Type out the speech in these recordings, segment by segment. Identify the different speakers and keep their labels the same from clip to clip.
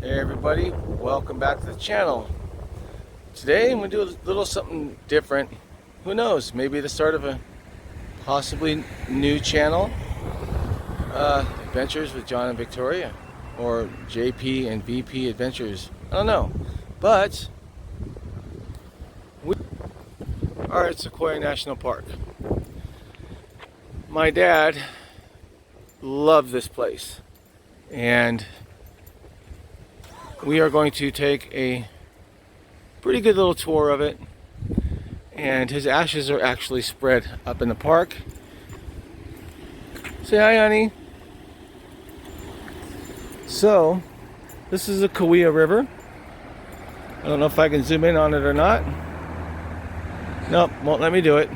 Speaker 1: Hey everybody, welcome back to the channel. Today I'm going to do a little something different. Who knows, maybe the start of a possibly new channel. Adventures with John and Victoria, or JP and VP Adventures. I don't know. But we are at Sequoia National Park. My dad loved this place, and we are going to take a pretty good little tour of it. And his ashes are actually spread up in the park. Say hi, honey. So, this is the Kaweah River. I don't know if I can zoom in on it or not. Nope, won't let me do it.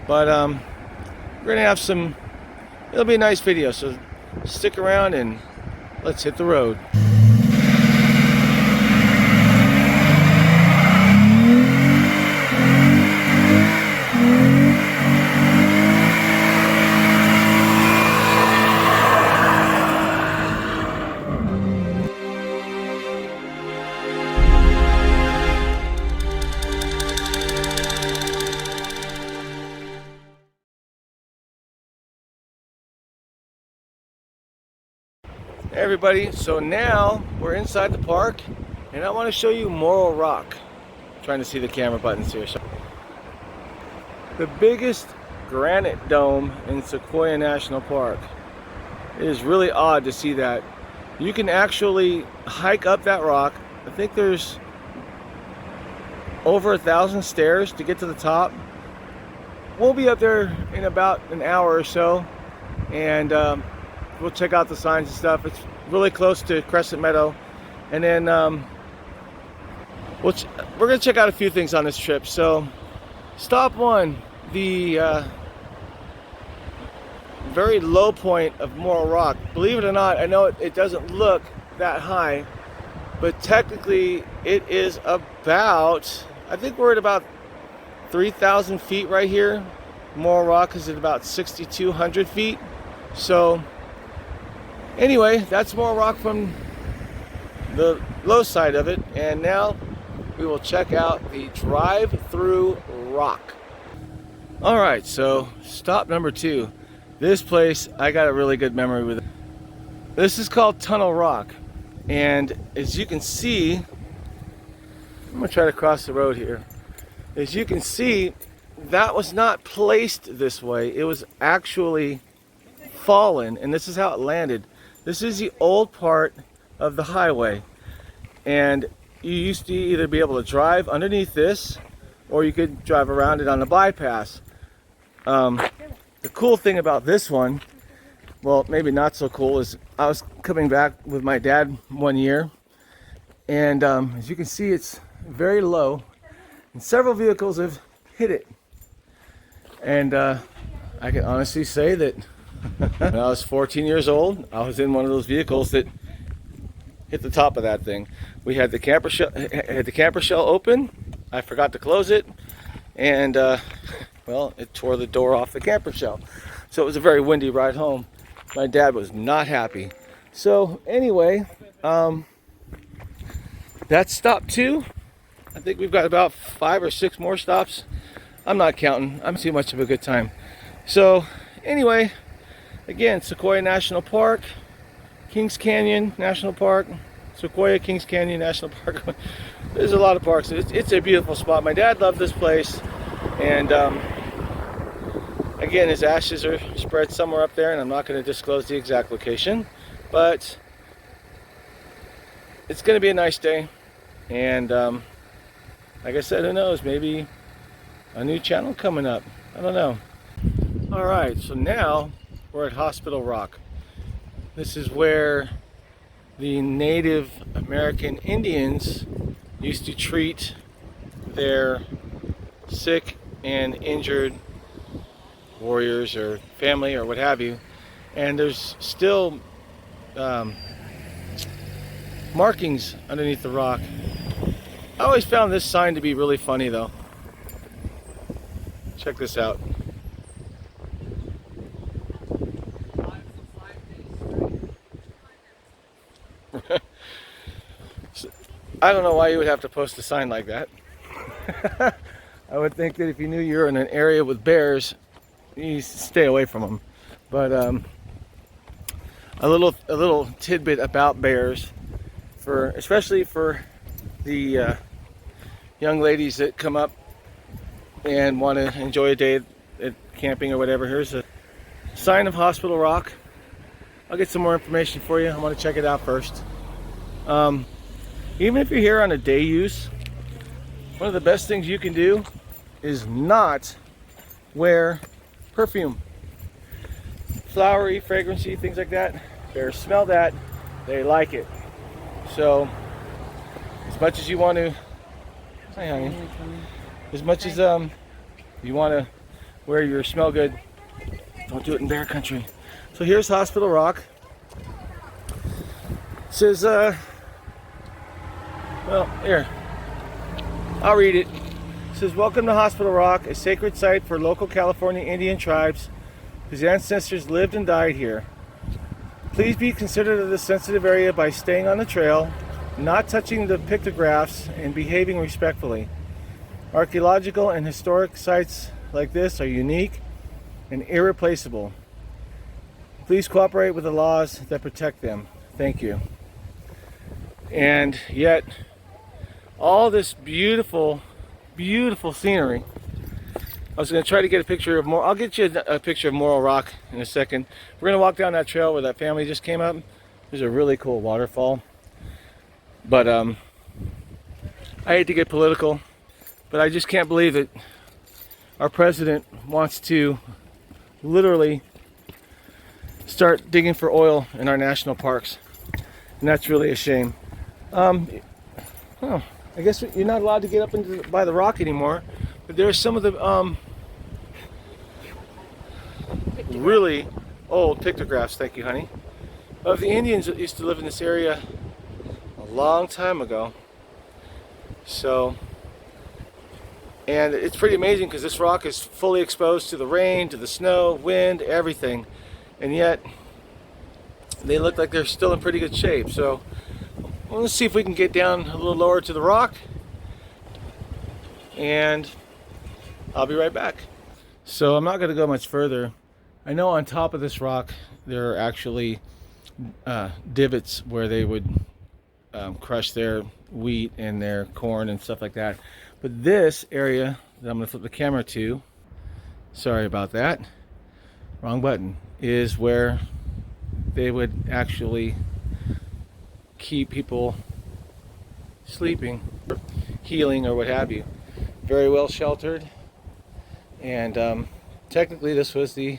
Speaker 1: But we're gonna have some. It'll be a nice video, so stick around and let's hit the road. Hey everybody, so now we're inside the park and I want to show you Morro Rock. I'm trying to see the camera buttons here. The biggest granite dome in Sequoia National Park. It is really odd to see that. You can actually hike up that rock. I think there's over 1,000 stairs to get to the top. We'll be up there in about an hour or so, and we'll check out the signs and stuff. It's really close to Crescent Meadow. And then we're going to check out a few things on this trip. So, stop one, the very low point of Morro Rock. Believe it or not, I know it doesn't look that high, but technically it is about, I think we're at about 3,000 feet right here. Morro Rock is at about 6,200 feet. So, anyway, that's Morro Rock from the low side of it, and now we will check out the drive-through rock. Alright, so stop number 2. This place, I got a really good memory with it. This is called Tunnel Rock, and as you can see, I'm going to try to cross the road here. As you can see, that was not placed this way. It was actually fallen, and this is how it landed. This is the old part of the highway, and you used to either be able to drive underneath this or you could drive around it on the bypass. The cool thing about this one, well, maybe not so cool, is I was coming back with my dad one year, and as you can see, it's very low, and several vehicles have hit it. And I can honestly say that when I was 14 years old, I was in one of those vehicles that hit the top of that thing. We had the camper shell open. I forgot to close it, and well, it tore the door off the camper shell. So it was a very windy ride home. My dad was not happy. So anyway, that's stop 2. I think we've got about 5 or 6 more stops. I'm not counting. I'm too much of a good time. So anyway, again, Sequoia National Park, Kings Canyon National Park, Sequoia Kings Canyon National Park. There's a lot of parks. It's a beautiful spot. My dad loved this place, and again, his ashes are spread somewhere up there, and I'm not going to disclose the exact location, but it's going to be a nice day. And like I said, who knows, maybe a new channel coming up. I don't know. Alright, so now we're at Hospital Rock. This is where the Native American Indians used to treat their sick and injured warriors or family or what have you. And there's still markings underneath the rock. I always found this sign to be really funny though. Check this out. So, I don't know why you would have to post a sign like that. I would think that if you knew you're in an area with bears, you stay away from them. But a little tidbit about bears, especially for the young ladies that come up and want to enjoy a day at camping or whatever. Here's a sign of Hospital Rock. I'll get some more information for you. I want to check it out first. Even if you're here on a day use, one of the best things you can do is not wear perfume. Flowery, fragrancy, things like that. Bears smell that, they like it. So, as much as you want to, hi honey, as much as you want to wear your smell good, don't do it in bear country. So here's Hospital Rock. It says, well, here, I'll read it. It says, welcome to Hospital Rock, a sacred site for local California Indian tribes whose ancestors lived and died here. Please be considerate of this sensitive area by staying on the trail, not touching the pictographs, and behaving respectfully. Archaeological and historic sites like this are unique and irreplaceable. Please cooperate with the laws that protect them. Thank you. And yet, all this beautiful, beautiful scenery. I was going to try to get a picture of Morro. I'll get you a picture of Morro Rock in a second. We're going to walk down that trail where that family just came up. There's a really cool waterfall. But I hate to get political, but I just can't believe that our president wants to literally start digging for oil in our national parks. And that's really a shame. I guess you're not allowed to get up by the rock anymore. But there's some of the really old pictographs, thank you honey, of the Indians that used to live in this area a long time ago. So, and it's pretty amazing because this rock is fully exposed to the rain, to the snow, wind, everything. And yet, they look like they're still in pretty good shape. So, well, let's see if we can get down a little lower to the rock. And I'll be right back. So I'm not going to go much further. I know on top of this rock there are actually divots where they would crush their wheat and their corn and stuff like that. But this area that I'm going to flip the camera to, sorry about that, wrong button, is where they would actually keep people sleeping, healing, or what have you. Very well sheltered. And technically this was the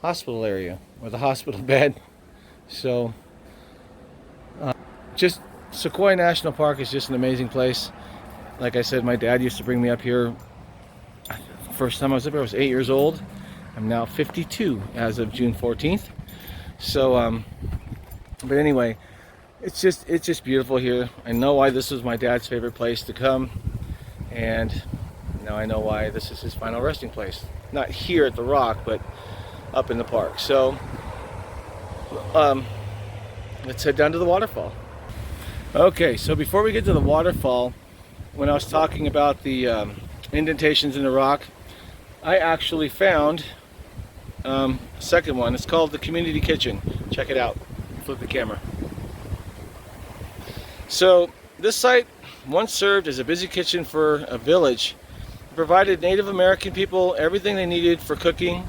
Speaker 1: hospital area, or the hospital bed. So just Sequoia National Park is just an amazing place. Like I said, my dad used to bring me up here. First time I was up here I was 8 years old. I'm now 52 as of June 14th. So but anyway, it's just beautiful here. I know why this was my dad's favorite place to come, and now I know why this is his final resting place. Not here at the rock, but up in the park. So let's head down to the waterfall. Okay, so before we get to the waterfall, when I was talking about the indentations in the rock, I actually found a second one. It's called the Community Kitchen. Check it out. Flip the camera. So this site once served as a busy kitchen for a village. It provided Native American people everything they needed for cooking,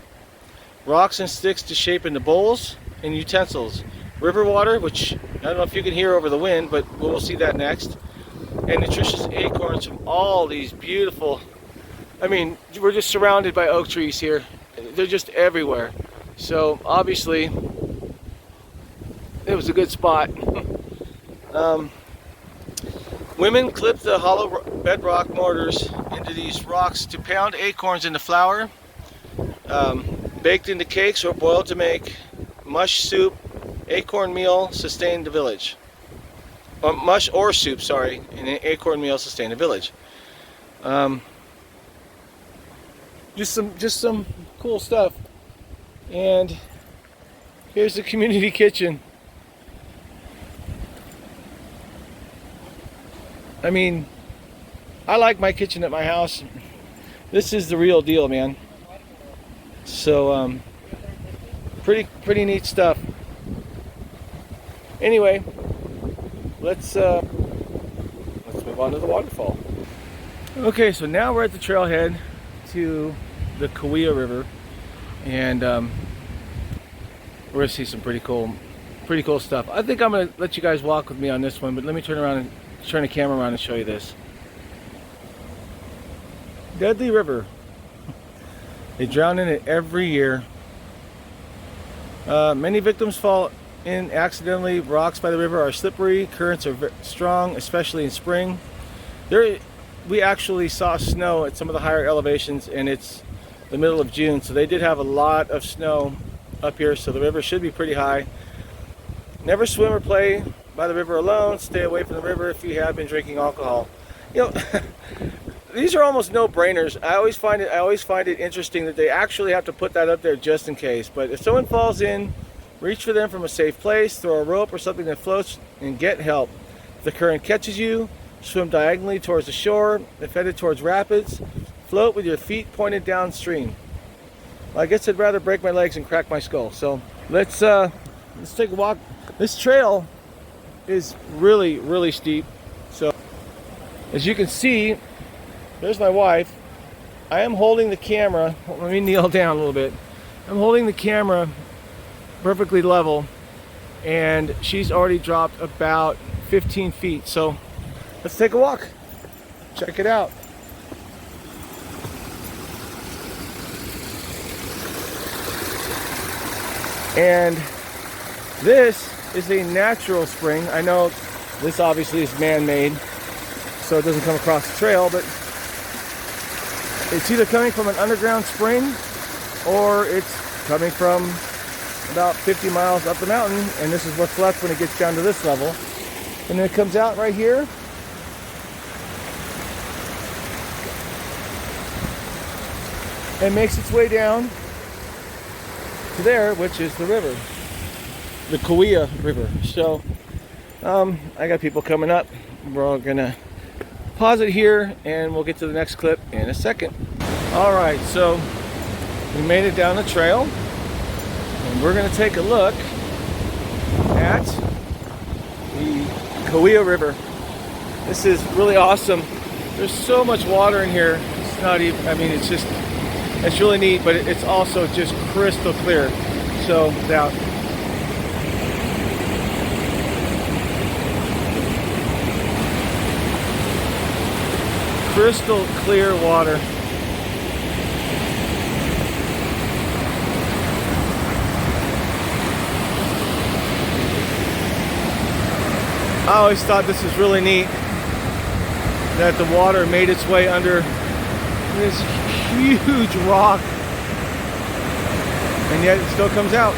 Speaker 1: rocks and sticks to shape into bowls and utensils, river water, which I don't know if you can hear over the wind, but we'll see that next, and nutritious acorns from all these beautiful, I mean, we're just surrounded by oak trees here. They're just everywhere. So obviously it was a good spot. Women clipped the hollow bedrock mortars into these rocks to pound acorns into flour, baked into cakes or boiled to make mush soup. Acorn meal sustained the village. Or mush or soup, sorry, and an acorn meal sustained the village. Just some cool stuff. And here's the community kitchen. I mean, I like my kitchen at my house. This is the real deal, man. So, pretty neat stuff. Anyway, let's move on to the waterfall. Okay, so now we're at the trailhead to the Kaweah River, and we're gonna see some pretty cool stuff. I think I'm gonna let you guys walk with me on this one, but let me turn the camera around and show you this. Deadly River. They drown in it every year. Many victims fall in accidentally. Rocks by the river are slippery. Currents are strong, especially in spring. We actually saw snow at some of the higher elevations, and it's the middle of June, so they did have a lot of snow up here, so the river should be pretty high. Never swim or play by the river alone. Stay away from the river if you have been drinking alcohol. You know, these are almost no-brainers. I always find it interesting that they actually have to put that up there just in case. But if someone falls in, reach for them from a safe place, throw a rope or something that floats, and get help. If the current catches you, swim diagonally towards the shore. If headed towards rapids, float with your feet pointed downstream. Well, I guess I'd rather break my legs and crack my skull. So let's take a walk. This trail is really steep. So as you can see, there's my wife. I am holding the camera. Let me kneel down a little bit. I'm holding the camera perfectly level, and she's already dropped about 15 feet. So let's take a walk. Check it out. And this is a natural spring. I know this obviously is man-made, so it doesn't come across the trail, but it's either coming from an underground spring or it's coming from about 50 miles up the mountain, and this is what's left when it gets down to this level. And then it comes out right here. And makes its way down to there, which is the river, the Kaweah River. So I got people coming up. We're all gonna pause it here, and we'll get to the next clip in a second. All right, so we made it down the trail, and we're gonna take a look at the Kaweah River. This is really awesome. There's so much water in here. It's not even, I mean, it's really neat, but it's also just crystal clear. So now, crystal clear water. I always thought this was really neat, that the water made its way under this huge rock, and yet it still comes out.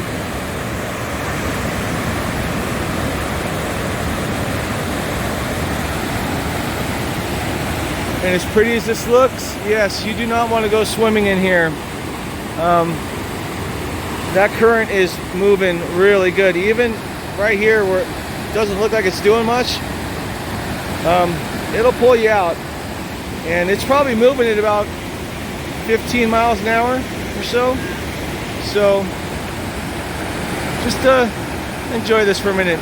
Speaker 1: And as pretty as this looks, yes, you do not want to go swimming in here. That current is moving really good. Even right here where it doesn't look like it's doing much, it'll pull you out. And it's probably moving at about 15 miles an hour or so. So just enjoy this for a minute.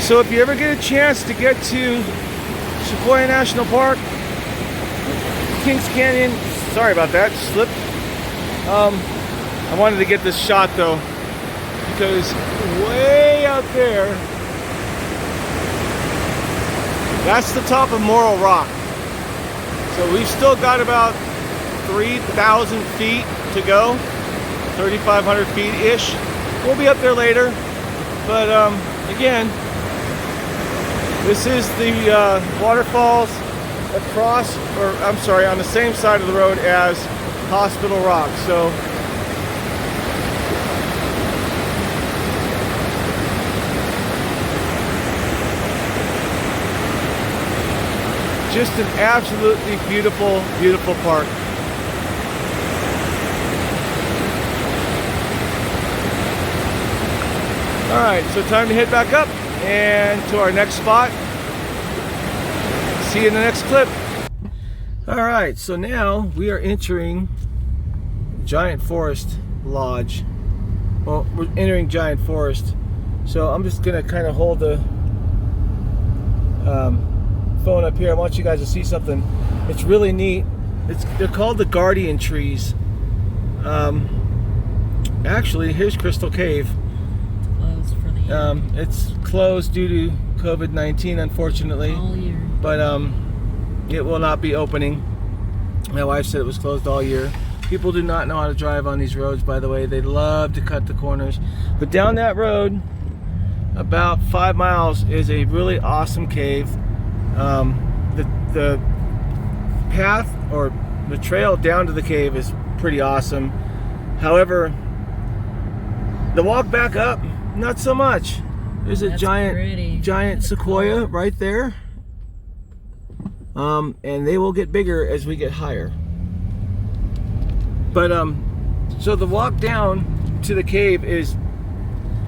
Speaker 1: So if you ever get a chance to get to Sequoia National Park, Kings Canyon, sorry about that, slipped. I wanted to get this shot though, because way out there, that's the top of Morro Rock. So we've still got about 3,000 feet to go, 3,500 feet-ish. We'll be up there later, but again, This is the waterfalls across, or I'm sorry, on the same side of the road as Hospital Rock. So just an absolutely beautiful, beautiful park. All right, so time to head back up and to our next spot. See you in the next clip. All right, so now we are entering Giant Forest Lodge. Well, we're entering Giant Forest. So I'm just gonna kind of hold the phone up here. I want you guys to see something. It's really neat. They're called the guardian trees. Actually, here's Crystal Cave.
Speaker 2: Closed for the year.
Speaker 1: It's closed due to COVID-19, unfortunately.
Speaker 2: All year.
Speaker 1: But it will not be opening. My wife said it was closed all year. People do not know how to drive on these roads, by the way. They love to cut the corners. But down that road, about 5 miles, is a really awesome cave. The path or the trail down to the cave is pretty awesome. However, the walk back up, not so much. There's a giant sequoia right there. And they will get bigger as we get higher. But so the walk down to the cave is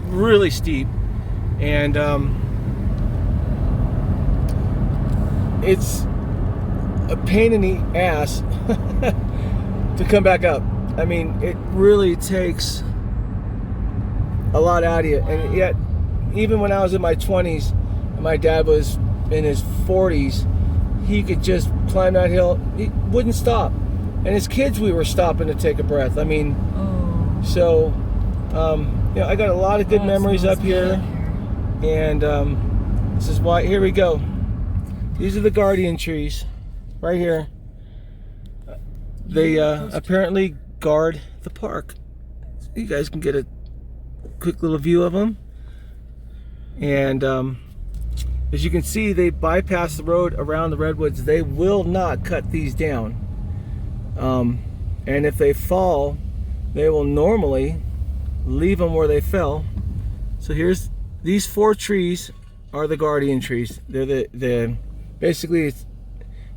Speaker 1: really steep, and it's a pain in the ass to come back up. I mean, it really takes a lot out of you. And yet, even when I was in my 20s, and my dad was in his 40s, he could just climb that hill. He wouldn't stop. And as kids, we were stopping to take a breath. I mean, so, you know, I got a lot of good memories up here. And this is why, here we go. These are the guardian trees right here. They apparently guard the park. You guys can get a quick little view of them. And as you can see, they bypass the road around the redwoods. They will not cut these down. And if they fall, they will normally leave them where they fell. So here's these 4 trees are the guardian trees. They're the basically it's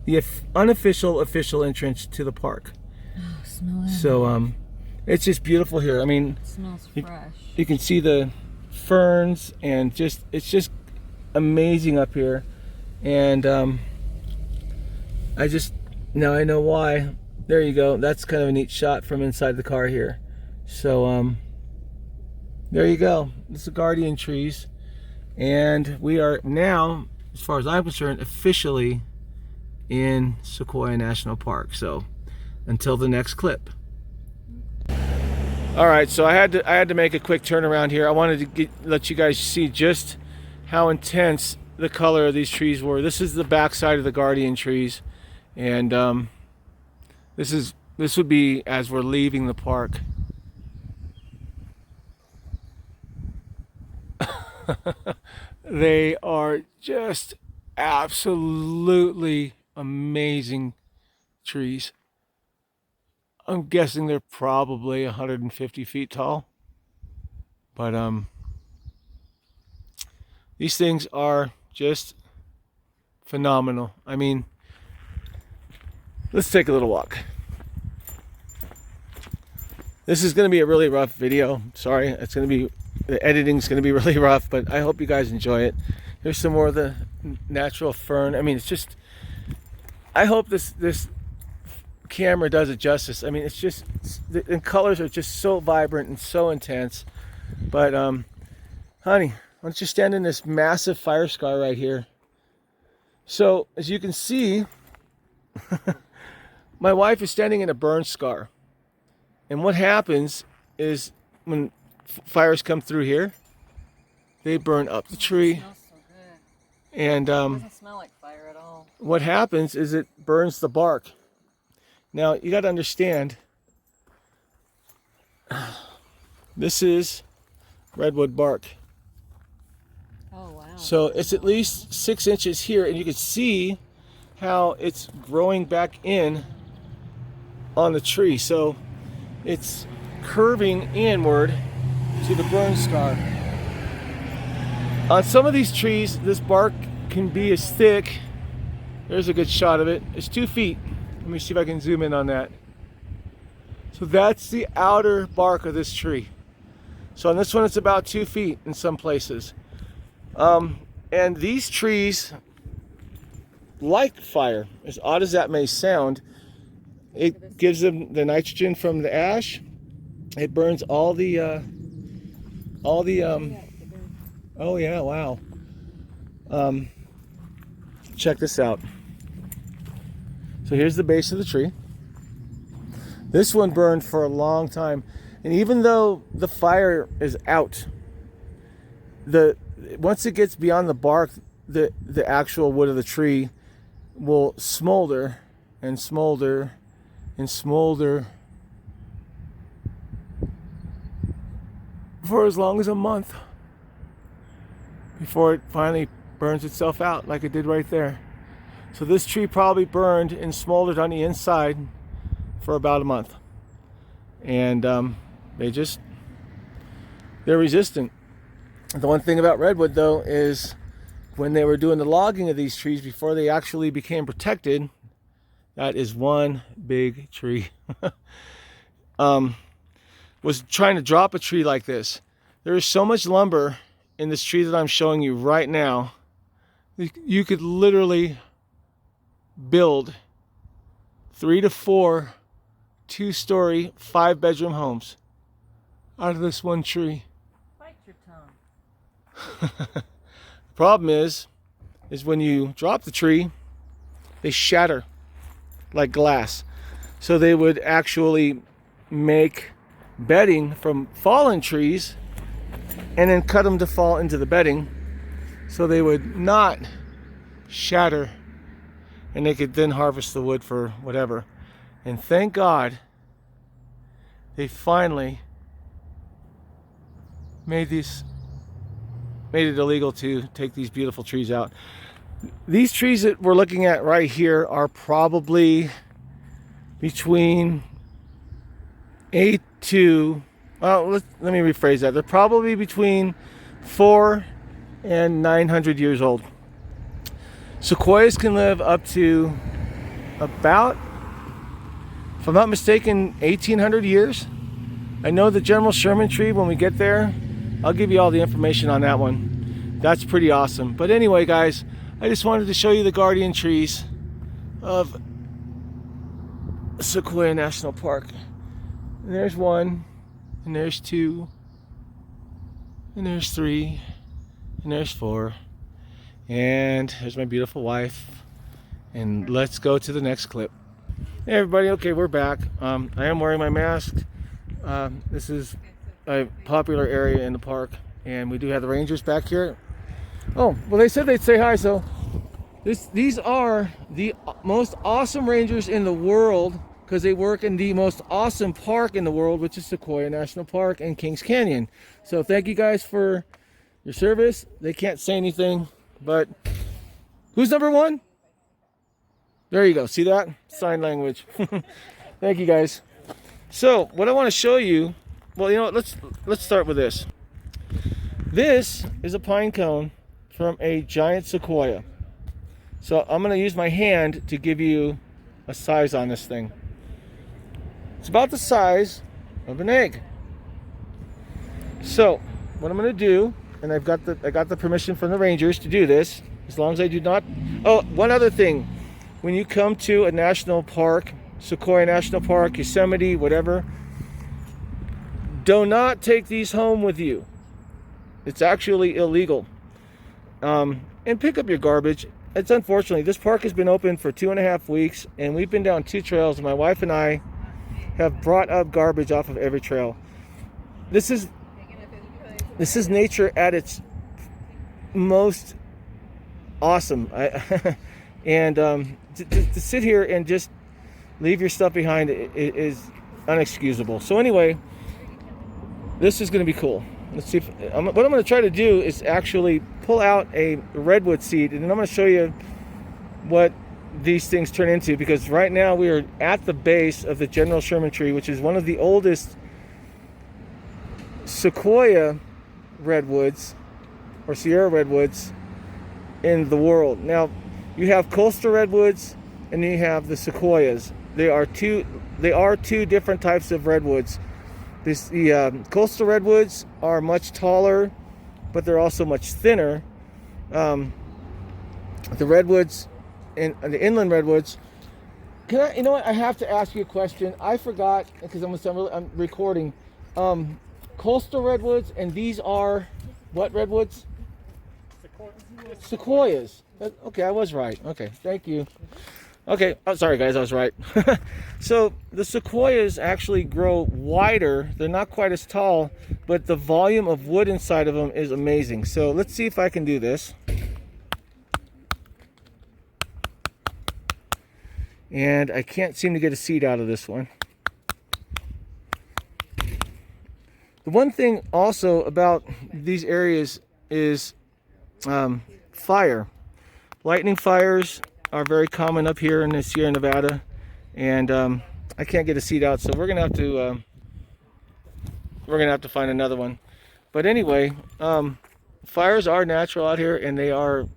Speaker 1: the unofficial official entrance to the park.
Speaker 2: Oh, smell that.
Speaker 1: So it's just beautiful here. I mean,
Speaker 2: it smells fresh.
Speaker 1: You can see the ferns, and it's just amazing up here. And now I know why. There you go. That's kind of a neat shot from inside the car here. So there you go. This is the guardian trees, and we are now, as far as I'm concerned, officially in Sequoia National Park. So until the next clip. All right, so I had to make a quick turnaround here. I wanted to let you guys see just how intense the color of these trees were. This is the backside of the guardian trees, and this would be as we're leaving the park. They are just absolutely amazing trees. I'm guessing they're probably 150 feet tall. But these things are just phenomenal. I mean, let's take a little walk. This is going to be a really rough video. Sorry, the editing's going to be really rough, but I hope you guys enjoy it. Here's some more of the natural fern. I mean, it's just, I hope this camera does it justice. I mean, it's just, the colors are just so vibrant and so intense. But honey, why don't you stand in this massive fire scar right here? So as you can see, my wife is standing in a burn scar. And what happens is when fires come through here, they burn up the tree.
Speaker 2: It smells so good.
Speaker 1: And
Speaker 2: It doesn't smell like fire at all.
Speaker 1: what happens is it burns the bark. Now you got to understand, this is redwood bark.
Speaker 2: Oh, wow.
Speaker 1: So it's at least 6 inches here, and you can see how it's growing back in on the tree. So it's curving inward to the burn scar. On some of these trees, this bark can be as thick. There's a good shot of it. It's 2 feet. Let me see if I can zoom in on that. So that's the outer bark of this tree. So on this one, it's about 2 feet in some places. And these trees like fire, as odd as that may sound. It gives them the nitrogen from the ash. It burns all the oh yeah, wow. Check this out. So here's the base of the tree. This one burned for a long time, and even though the fire is out, once it gets beyond the bark, the actual wood of the tree will smolder and smolder and smolder for as long as a month before it finally burns itself out, like it did right there. So this tree probably burned and smoldered on the inside for about a month, and they're resistant. The one thing about redwood, though, is when they were doing the logging of these trees before they actually became protected, that is one big tree. Was trying to drop a tree like this. There is so much lumber in this tree that I'm showing you right now. You could literally build 3 to 4 2-story 5-bedroom homes out of this one tree.
Speaker 2: Bite your tongue.
Speaker 1: The problem is when you drop the tree, they shatter like glass. So they would actually make bedding from fallen trees and then cut them to fall into the bedding, so they would not shatter, and they could then harvest the wood for whatever. And thank God they finally made it illegal to take these beautiful trees out. These trees that we're looking at right here are probably between 8 to, well, let me rephrase that. They're probably between 400 and 900 years old. Sequoias can live up to about, if I'm not mistaken, 1800 years. I know the General Sherman tree, when we get there, I'll give you all the information on that one. That's pretty awesome. But anyway, guys, I just wanted to show you the guardian trees of Sequoia National Park. And there's 1, and there's 2, and there's 3, and there's 4, and there's my beautiful wife. And let's go to the next clip. Hey everybody, okay, we're back. I am wearing my mask. This is a popular area in the park, and we do have the rangers back here. Oh, well, they said they'd say hi, so these are the most awesome rangers in the world, because they work in the most awesome park in the world, which is Sequoia National Park and Kings Canyon. So thank you guys for your service. They can't say anything, but who's number 1? There you go. See that? Sign language. Thank you guys. So what I want to show you, well, you know what, let's start with this. This is a pine cone from a giant sequoia. So I'm going to use my hand to give you a size on this thing. It's about the size of an egg. So what I'm going to do, and I got the permission from the rangers to do this, as long as I do not. Oh, one other thing. When you come to a national park, Sequoia National Park, Yosemite, whatever, do not take these home with you. It's actually illegal. And pick up your garbage. It's unfortunately, this park has been open for 2.5 weeks, and we've been down 2 trails, and my wife and I have brought up garbage off of every trail. This is nature at its most awesome. And to sit here and just leave your stuff behind is unexcusable. So anyway, this is going to be cool. let's see. What I'm going to try to do is actually pull out a redwood seed, and then I'm going to show you what these things turn into, because right now we are at the base of the General Sherman tree, which is one of the oldest Sequoia redwoods or Sierra redwoods in the world. Now, you have coastal redwoods and you have the Sequoias. They are two different types of redwoods. The coastal redwoods are much taller, but they're also much thinner. The redwoods and the inland redwoods. You know what? I have to ask you a question. I forgot, because I'm recording. Coastal redwoods, and these are what redwoods? Sequoias. Okay, I was right. Okay, thank you. Okay, oh, sorry guys, I was right. So the sequoias actually grow wider. They're not quite as tall, but the volume of wood inside of them is amazing. So let's see if I can do this. And I can't seem to get a seed out of this one. The one thing also about these areas is fire. Lightning fires are very common up here in the Sierra Nevada, and I can't get a seed out, so we're gonna have to find another one. But anyway, fires are natural out here, and they are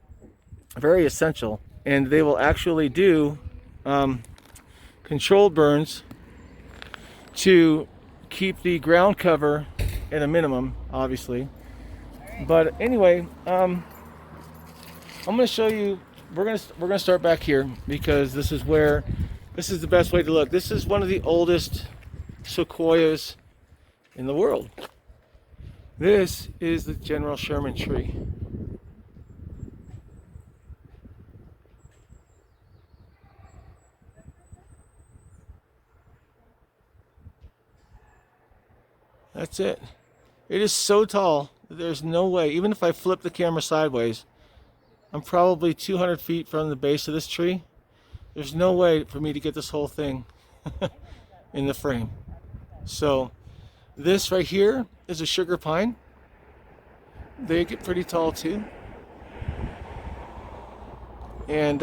Speaker 1: very essential, and they will actually do controlled burns to keep the ground cover at a minimum, obviously. But anyway, I'm going to show you. We're gonna start back here, because this is the best way to look. This is one of the oldest sequoias in the world. This is the General Sherman tree. That's it. It is so tall that there's no way, even if I flip the camera sideways, I'm probably 200 feet from the base of this tree. There's no way for me to get this whole thing in the frame. So this right here is a sugar pine. They get pretty tall too. And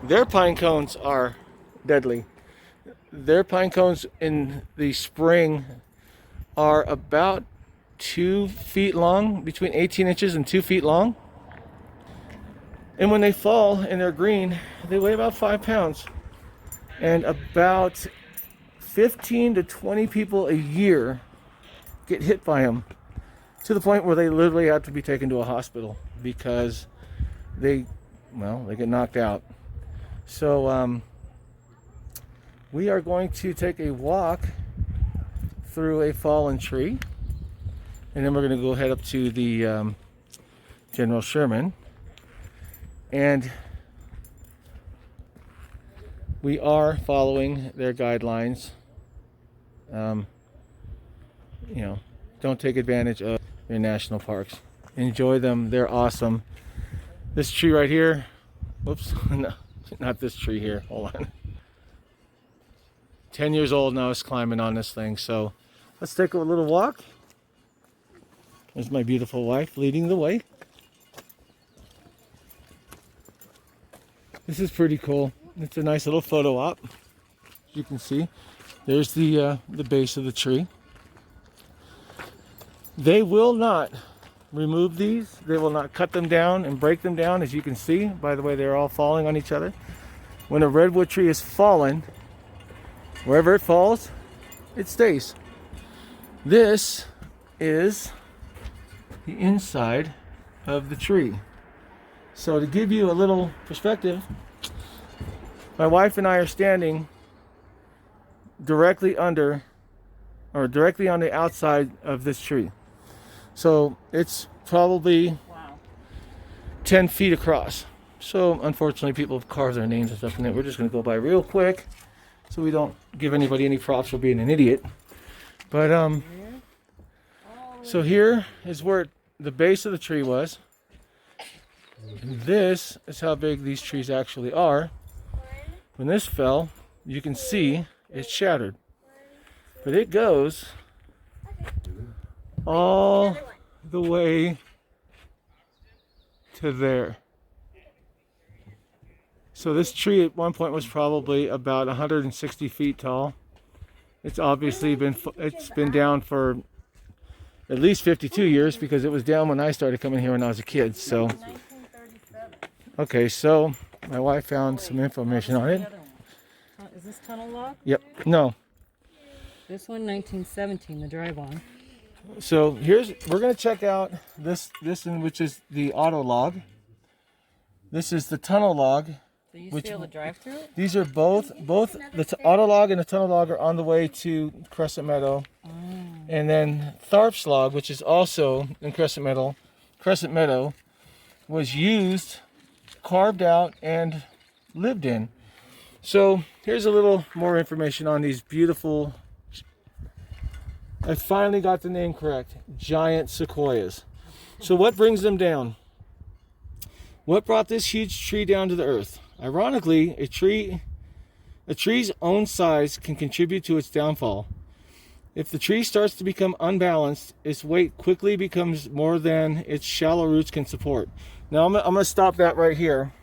Speaker 1: their pine cones are deadly. Their pine cones in the spring are about 2 feet long, between 18 inches and 2 feet long. And when they fall and they're green, they weigh about 5 pounds. And about 15 to 20 people a year get hit by them, to the point where they literally have to be taken to a hospital because they get knocked out. So we are going to take a walk through a fallen tree, and then we're going to go head up to the General Sherman. And we are following their guidelines. Don't take advantage of their national parks. Enjoy them. They're awesome. This tree right here, whoops, no, not this tree here. Hold on. 10 years old now, is climbing on this thing. So let's take a little walk. There's my beautiful wife leading the way. This is pretty cool. It's a nice little photo op. As you can see, there's the base of the tree. They will not remove these. They will not cut them down and break them down. As you can see, by the way, they're all falling on each other. When a redwood tree is fallen, wherever it falls, it stays. This is the inside of the tree. So to give you a little perspective, my wife and I are standing directly under, or directly on the outside of this tree. So it's probably 10 feet across. So unfortunately people have carved their names and stuff in it. We're just going to go by real quick so we don't give anybody any props for being an idiot. But so here is where the base of the tree was. And this is how big these trees actually are. When this fell, you can see it's shattered. But it goes all the way to there. So this tree at one point was probably about 160 feet tall. It's obviously been down for at least 52 years because it was down when I started coming here when I was a kid. So,
Speaker 2: 1937.
Speaker 1: okay, so my wife found some information on it.
Speaker 2: Is this tunnel log?
Speaker 1: Yep. No.
Speaker 2: This one, 1917, the drive on.
Speaker 1: So we're going to check out this one, which is the auto log. This is the tunnel log.
Speaker 2: So you see all the drive through it?
Speaker 1: These are both the auto log and the tunnel log are on the way to Crescent Meadow.
Speaker 2: Oh.
Speaker 1: And then Tharp's log, which is also in Crescent Meadow, was used, carved out, and lived in. So here's a little more information on these beautiful, I finally got the name correct, Giant Sequoias. So what brings them down? What brought this huge tree down to the earth? Ironically, a tree's own size can contribute to its downfall. If the tree starts to become unbalanced, its weight quickly becomes more than its shallow roots can support. Now I'm going to stop that right here.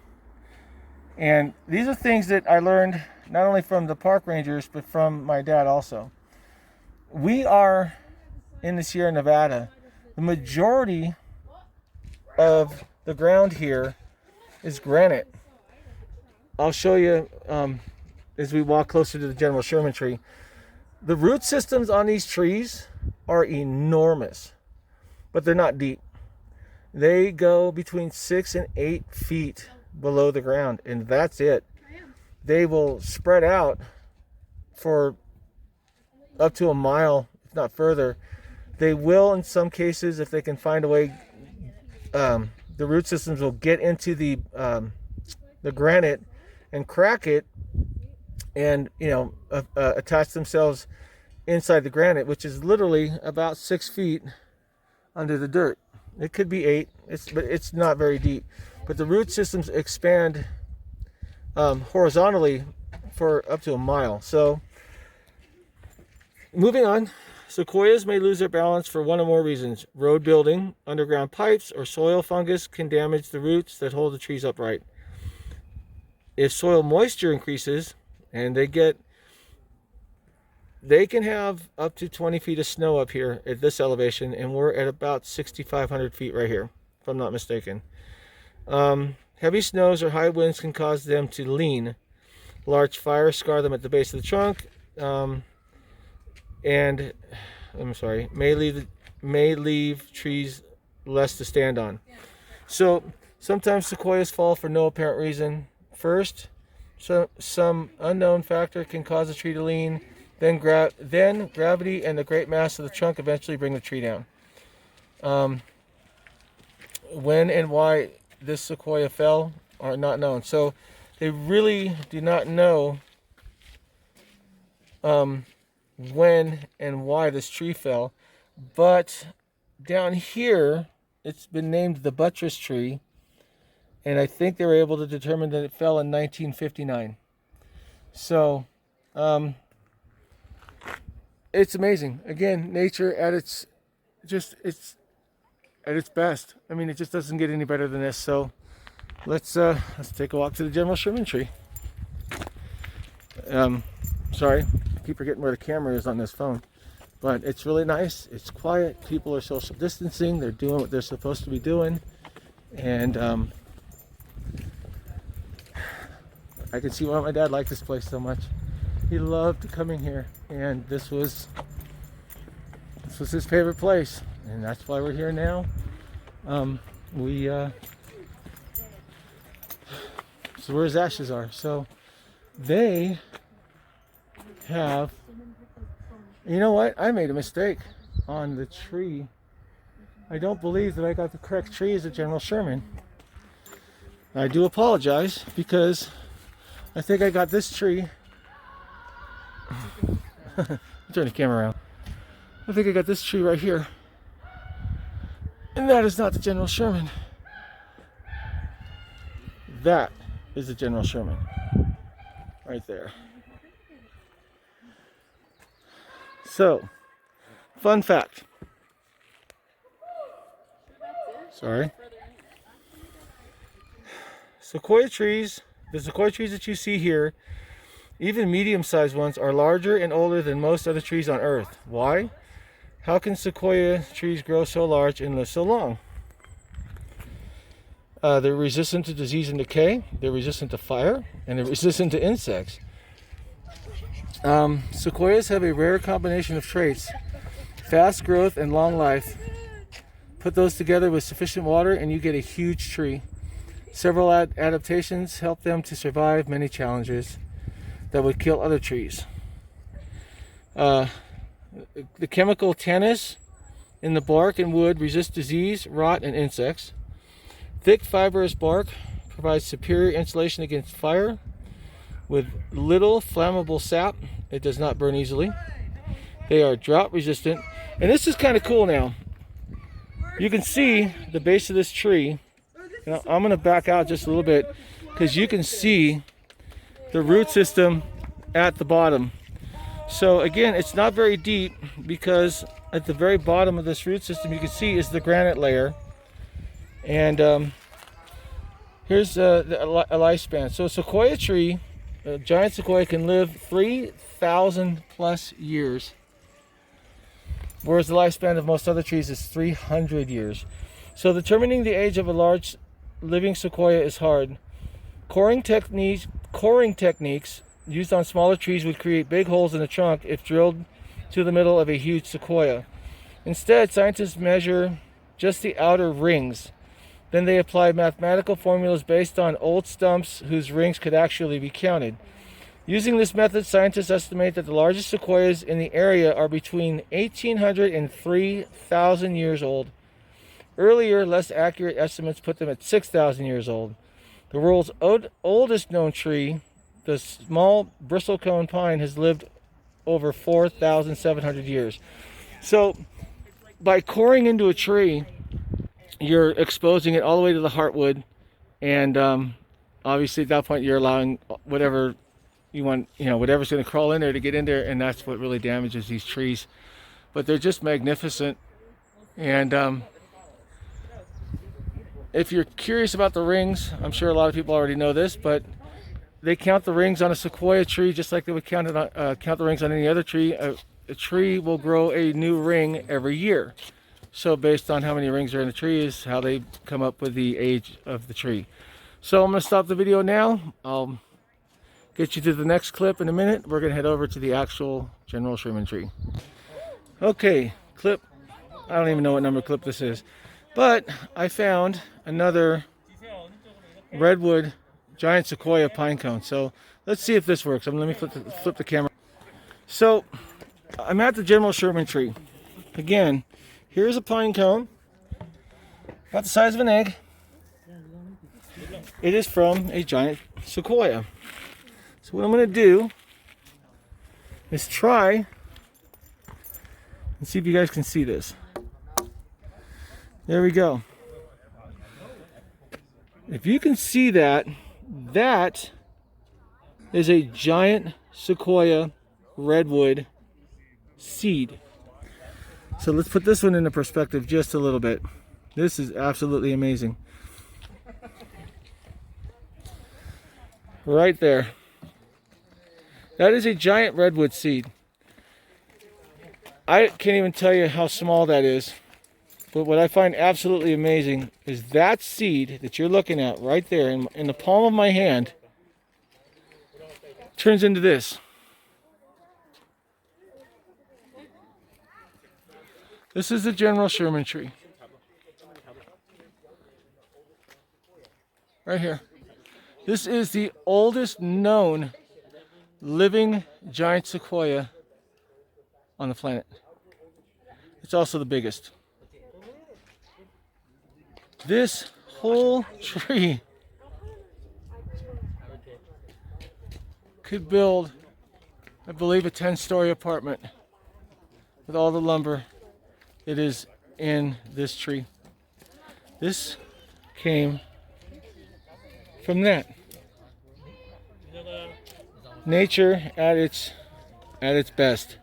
Speaker 1: And these are things that I learned not only from the park rangers, but from my dad also. We are in the Sierra Nevada. The majority of the ground here is granite. I'll show you as we walk closer to the General Sherman tree. The root systems on these trees are enormous, but they're not deep. They go between 6 and 8 feet below the ground, and that's it. They will spread out for up to a mile, if not further. They will, in some cases, if they can find a way, the root systems will get into the granite and crack it, and attach themselves inside the granite, which is literally about 6 feet under the dirt. It could be 8, but it's not very deep. But the root systems expand horizontally for up to a mile. So, moving on, sequoias may lose their balance for one or more reasons. Road building, underground pipes, or soil fungus can damage the roots that hold the trees upright. If soil moisture increases, and they can have up to 20 feet of snow up here at this elevation, and we're at about 6,500 feet right here, if I'm not mistaken. Heavy snows or high winds can cause them to lean. Large fires scar them at the base of the trunk, and may leave trees less to stand on. So sometimes sequoias fall for no apparent reason. First, some unknown factor can cause a tree to lean. Then gravity and the great mass of the trunk eventually bring the tree down. When and why this sequoia fell are not known. So they really do not know when and why this tree fell. But down here, it's been named the buttress tree. And I think they were able to determine that it fell in 1959. So, it's amazing. Again, nature at its best. I mean, it just doesn't get any better than this. So, let's take a walk to the General Sherman tree. Sorry, I keep forgetting where the camera is on this phone. But it's really nice. It's quiet. People are social distancing. They're doing what they're supposed to be doing. And I can see why my dad liked this place so much. He loved coming here, and this was his favorite place, and that's why we're here now. So where his ashes are. So they have, you know what? I made a mistake on the tree. I don't believe that I got the correct tree as a General Sherman. I do apologize because I think I got this tree. Turn the camera around. I think I got this tree right here. And that is not the General Sherman. That is the General Sherman. Right there. So, fun fact. Sorry. Sequoia trees, the sequoia trees that you see here, even medium-sized ones, are larger and older than most other trees on Earth. Why? How can sequoia trees grow so large and live so long? They're resistant to disease and decay, they're resistant to fire, and they're resistant to insects. Sequoias have a rare combination of traits: fast growth and long life. Put those together with sufficient water and you get a huge tree. Several adaptations help them to survive many challenges that would kill other trees. The chemical tannins in the bark and wood resist disease, rot, and insects. Thick fibrous bark provides superior insulation against fire. With little flammable sap, it does not burn easily. They are drought resistant. And this is kind of cool now. You can see the base of this tree. Now, I'm going to back out just a little bit because you can see the root system at the bottom. So again, it's not very deep because at the very bottom of this root system you can see is the granite layer. And here's a lifespan. So a sequoia tree, a giant sequoia, can live 3,000 plus years. Whereas the lifespan of most other trees is 300 years. So determining the age of a large living sequoia is hard. Coring techniques used on smaller trees would create big holes in the trunk if drilled to the middle of a huge sequoia. Instead, scientists measure just the outer rings. Then they apply mathematical formulas based on old stumps whose rings could actually be counted. Using this method, scientists estimate that the largest sequoias in the area are between 1,800 and 3,000 years old. Earlier, less accurate estimates put them at 6,000 years old. The world's oldest known tree, the small bristlecone pine, has lived over 4,700 years. So, by coring into a tree, you're exposing it all the way to the heartwood, and obviously at that point you're allowing whatever you want, whatever's going to crawl in there to get in there, and that's what really damages these trees. But they're just magnificent. And if you're curious about the rings, I'm sure a lot of people already know this, but they count the rings on a sequoia tree just like they would count the rings on any other tree. A tree will grow a new ring every year. So based on how many rings are in the tree is how they come up with the age of the tree. So I'm going to stop the video now. I'll get you to the next clip in a minute. We're going to head over to the actual General Sherman tree. Okay, clip. I don't even know what number clip this is. But I found another redwood giant sequoia pine cone. So let's see if this works. Let me flip the camera. So I'm at the General Sherman tree. Again, here's a pine cone, about the size of an egg. It is from a giant sequoia. So what I'm going to do is try and see if you guys can see this. There we go. If you can see that, that is a giant sequoia redwood seed. So let's put this one into perspective just a little bit. This is absolutely amazing. Right there. That is a giant redwood seed. I can't even tell you how small that is. But what I find absolutely amazing is that seed that you're looking at right there in the palm of my hand turns into this. This is the General Sherman tree. Right here. This is the oldest known living giant sequoia on the planet. It's also the biggest. This whole tree could build, I believe, a 10-story apartment with all the lumber that is in this tree. This came from that. Nature at its best.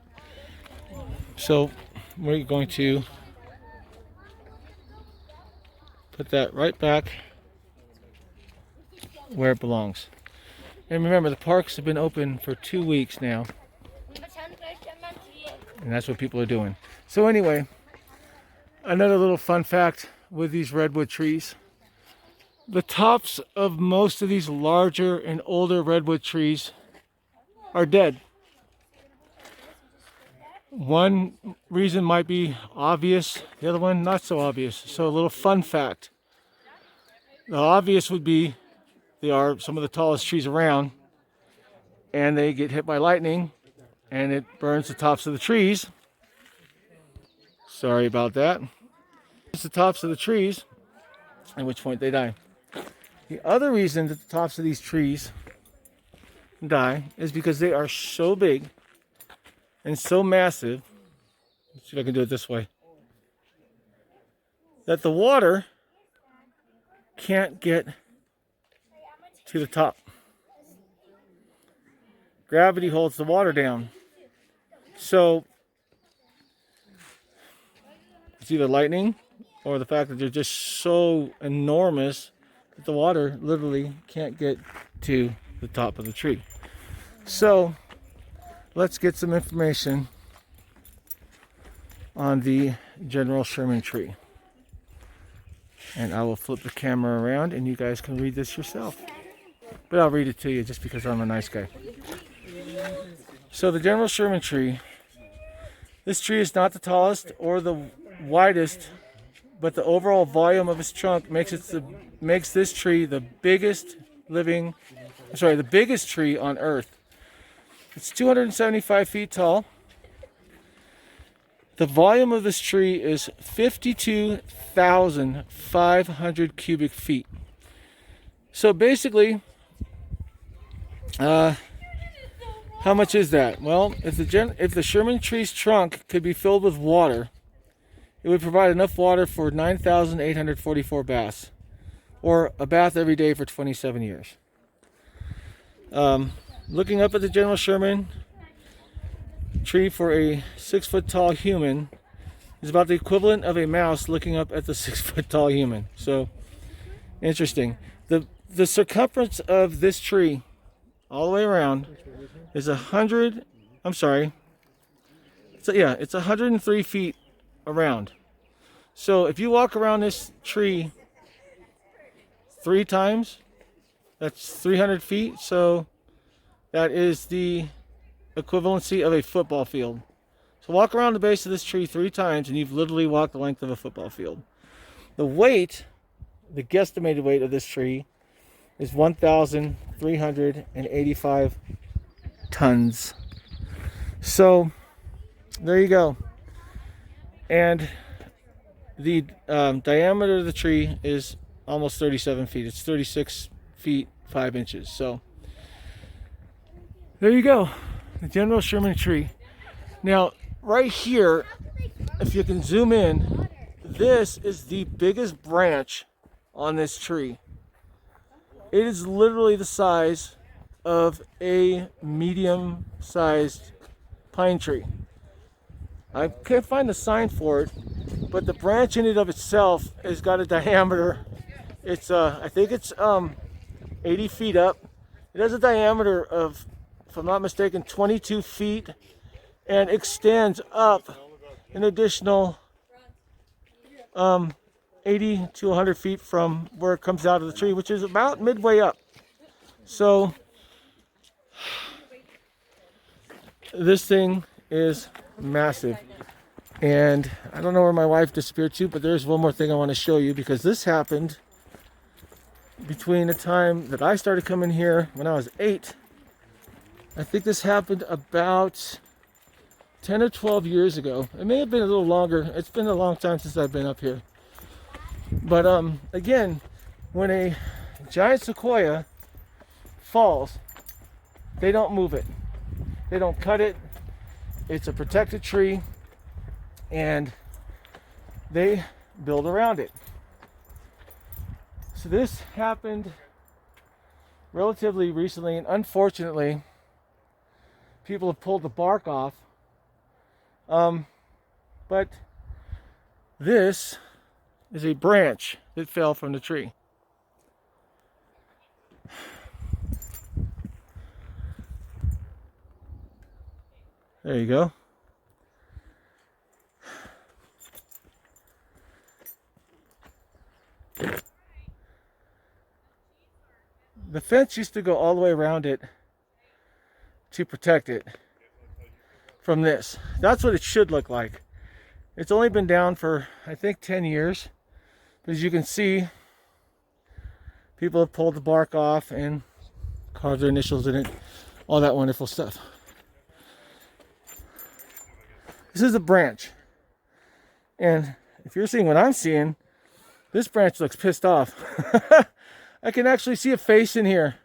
Speaker 1: So we're going to Put that right back where it belongs. And remember, the parks have been open for 2 weeks now. And that's what people are doing. So anyway, another little fun fact with these redwood trees. The tops of most of these larger and older redwood trees are dead. One reason might be obvious, the other one not so obvious. So a little fun fact. The obvious would be they are some of the tallest trees around, and they get hit by lightning and it burns the tops of the trees. Sorry about that. It's the tops of the trees, at which point they die. The other reason that the tops of these trees die is because they are so big and so massive. Let's see if I can do it this way. That the water can't get to the top. Gravity holds the water down. So it's either lightning or the fact that they're just so enormous that the water literally can't get to the top of the tree. So let's get some information on the General Sherman tree. And I will flip the camera around and you guys can read this yourself. But I'll read it to you just because I'm a nice guy. So the General Sherman tree, this tree is not the tallest or the widest, but the overall volume of its trunk makes this tree the biggest tree on Earth. It's 275 feet tall. The volume of this tree is 52,500 cubic feet. So basically, how much is that? Well, if the Sherman tree's trunk could be filled with water, it would provide enough water for 9,844 baths, or a bath every day for 27 years. Looking up at the General Sherman tree for a 6-foot tall human is about the equivalent of a mouse looking up at the 6-foot tall human. So interesting. The circumference of this tree all the way around is 103 feet around. So if you walk around this tree 3 times, that's 300 feet. So that is the equivalency of a football field. So walk around the base of this tree 3 times and you've literally walked the length of a football field. The guesstimated weight of this tree is 1,385 tons. So there you go. And the diameter of the tree is almost 37 feet. It's 36 feet 5 inches. So there you go. The General Sherman tree. Now, right here, if you can zoom in, this is the biggest branch on this tree. It is literally the size of a medium-sized pine tree. I can't find a sign for it, but the branch in and of itself has got a diameter. It's I think it's 80 feet up. It has a diameter of, if I'm not mistaken, 22 feet, and extends up an additional 80 to 100 feet from where it comes out of the tree, which is about midway up. So this thing is massive. And I don't know where my wife disappeared to, but there's one more thing I want to show you, because this happened between the time that I started coming here when I was 8. I think this happened about 10 or 12 years ago. It may have been a little longer. It's been a long time since I've been up here. But again, when a giant sequoia falls, they don't move it. They don't cut it. It's a protected tree, and they build around it. So this happened relatively recently, and unfortunately, people have pulled the bark off. But this is a branch that fell from the tree. There you go. The fence used to go all the way around it to protect it from this. That's what it should look like. It's only been down for, I think, 10 years. But as you can see, people have pulled the bark off and carved their initials in it. All that wonderful stuff. This is a branch. And if you're seeing what I'm seeing, this branch looks pissed off. I can actually see a face in here.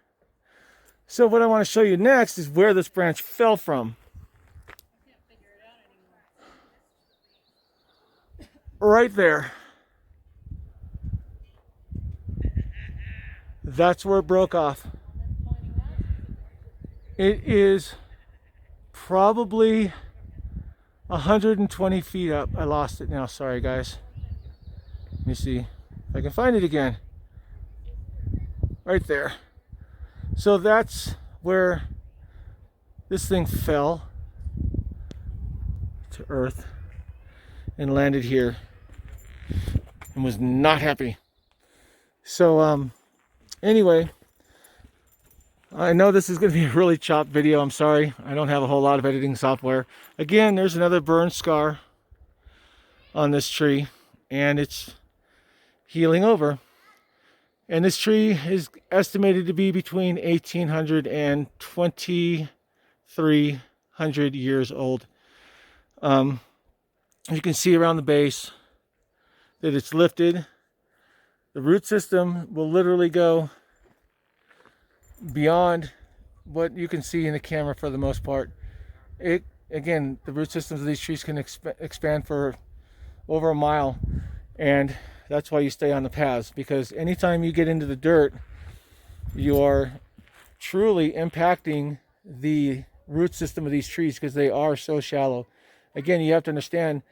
Speaker 1: So what I want to show you next is where this branch fell from. Right there. That's where it broke off. It is probably 120 feet up. I lost it now. Sorry, guys. Let me see if I can find it again. Right there. So that's where this thing fell to earth and landed here and was not happy. So anyway, I know this is going to be a really chopped video. I'm sorry. I don't have a whole lot of editing software. Again, there's another burn scar on this tree, and it's healing over. And this tree is estimated to be between 1,800 and 2,300 years old. You can see around the base that it's lifted. The root system will literally go beyond what you can see in the camera for the most part. Again, the root systems of these trees can expand for over a mile, and that's why you stay on the paths, because anytime you get into the dirt, you are truly impacting the root system of these trees because they are so shallow. Again, you have to understand,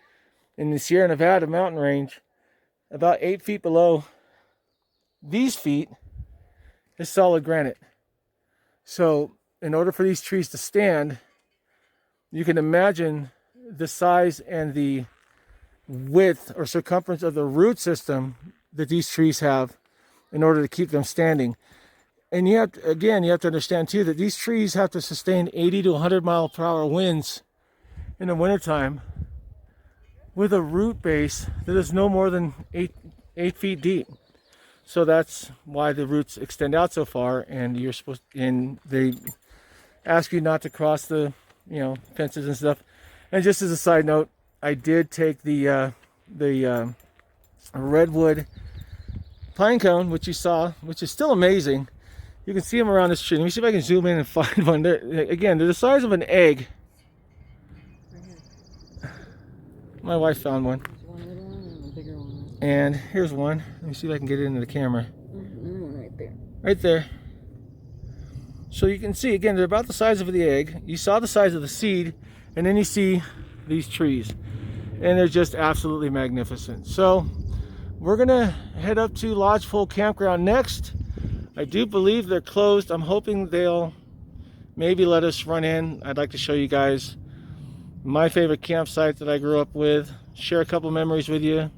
Speaker 1: in the Sierra Nevada mountain range, about 8 feet below these feet is solid granite. So in order for these trees to stand, you can imagine the size and the width or circumference of the root system that these trees have in order to keep them standing. And you have to, again, you have to understand too that these trees have to sustain 80 to 100 mile per hour winds in the wintertime with a root base that is no more than 8 feet deep. So that's why the roots extend out so far, and you're supposed, and they ask you not to cross the, fences and stuff. And just as a side note, I did take the redwood pine cone, which you saw, which is still amazing. You can see them around this tree. Let me see if I can zoom in and find one. Again, they're the size of an egg. My wife found one.
Speaker 2: One little one and a bigger one.
Speaker 1: And here's one. Let me see if I can get it into the camera.
Speaker 2: Another one right there.
Speaker 1: Right there. So you can see, again, they're about the size of the egg. You saw the size of the seed, and then you see these trees. And they're just absolutely magnificent. So we're gonna head up to Lodgepole Campground next. I do believe they're closed. I'm hoping they'll maybe let us run in. I'd like to show you guys my favorite campsite that I grew up with, share a couple memories with you,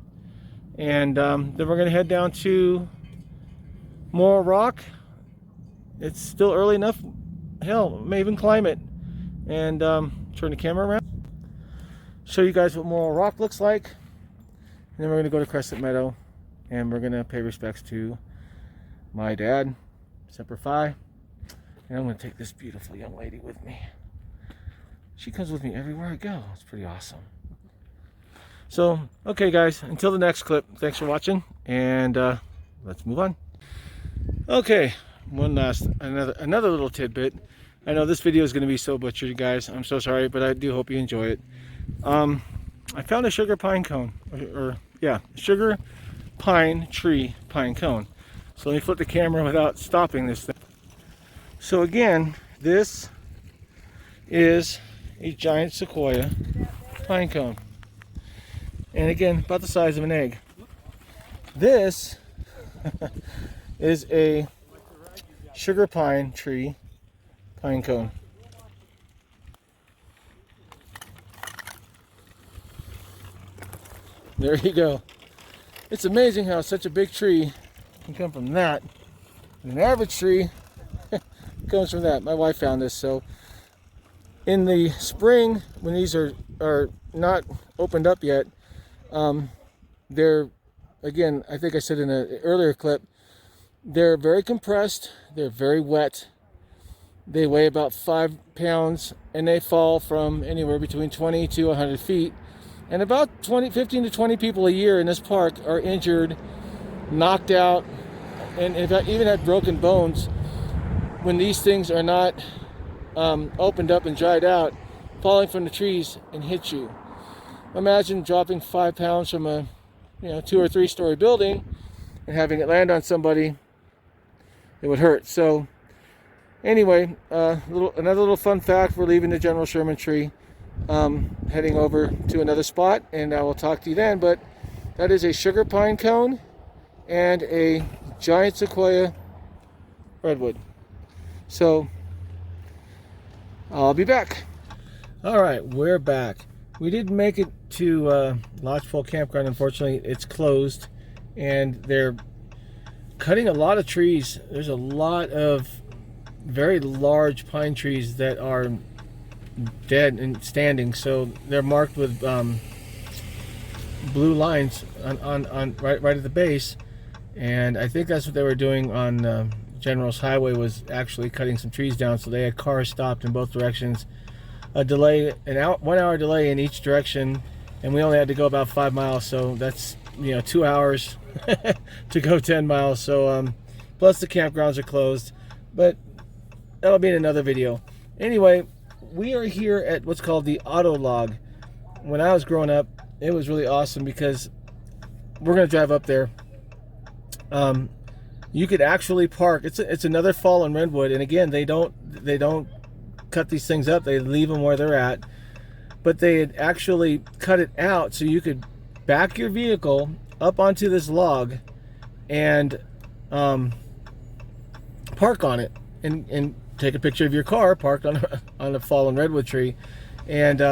Speaker 1: and then we're gonna head down to Morro Rock. It's still early enough, hell, may even climb it, and turn the camera around, show you guys what Morro Rock looks like, and then we're gonna go to Crescent Meadow, and we're gonna pay respects to my dad, Semper Fi, and I'm gonna take this beautiful young lady with me. She comes with me everywhere I go. It's pretty awesome. So, okay guys, until the next clip, thanks for watching, and let's move on. Okay, another little tidbit. I know this video is going to be so butchered, guys. I'm so sorry, but I do hope you enjoy it. I found a sugar pine cone, sugar pine tree pine cone. So let me flip the camera without stopping this thing. So again, this is a giant sequoia pine cone, and again, about the size of an egg. This is a sugar pine tree, pine cone. There you go. It's amazing how such a big tree can come from that. An average tree comes from that. My wife found this. So in the spring, when these are not opened up yet, they're, again, I think I said in an earlier clip, they're very compressed, they're very wet. They weigh about 5 pounds, and they fall from anywhere between 20 to 100 feet. And about 15 to 20 people a year in this park are injured, knocked out, and even had broken bones when these things are not opened up and dried out, falling from the trees and hit you. Imagine dropping 5 pounds from a 2 or 3 story building and having it land on somebody. It would hurt. So anyway, another little fun fact: we're leaving the General Sherman tree, heading over to another spot, and I will talk to you then. But that is a sugar pine cone and a giant sequoia redwood. So I'll be back. All right, we're back. We didn't make it to Lodgepole Campground. Unfortunately, it's closed, and they're cutting a lot of trees. There's a lot of very large pine trees that are dead and standing, so they're marked with blue lines on right at the base. And I think that's what they were doing on General's Highway, was actually cutting some trees down, so they had cars stopped in both directions. A delay, 1 hour delay in each direction, and we only had to go about 5 miles, so that's 2 hours to go 10 miles. So plus the campgrounds are closed, but that'll be in another video. Anyway, we are here at what's called the Auto Log. When I was growing up, it was really awesome because we're gonna drive up there. You could actually park. It's another fallen redwood, and again, they don't cut these things up. They leave them where they're at, but they had actually cut it out so you could back your vehicle up onto this log and park on it and take a picture of your car parked on a fallen redwood tree. And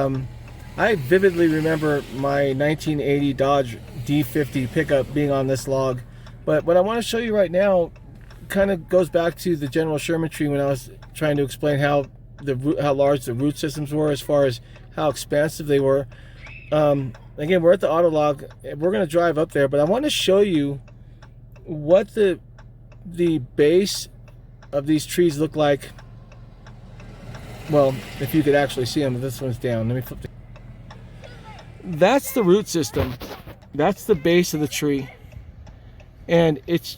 Speaker 1: I vividly remember my 1980 Dodge D50 pickup being on this log. But what I want to show you right now kind of goes back to the General Sherman tree, when I was trying to explain how large the root systems were, as far as how expansive they were. Again, we're at the Auto Log. We're going to drive up there, but I want to show you what the base of these trees look like. Well, if you could actually see them. This one's down. Let me flip. That's the root system. That's the base of the tree, and it's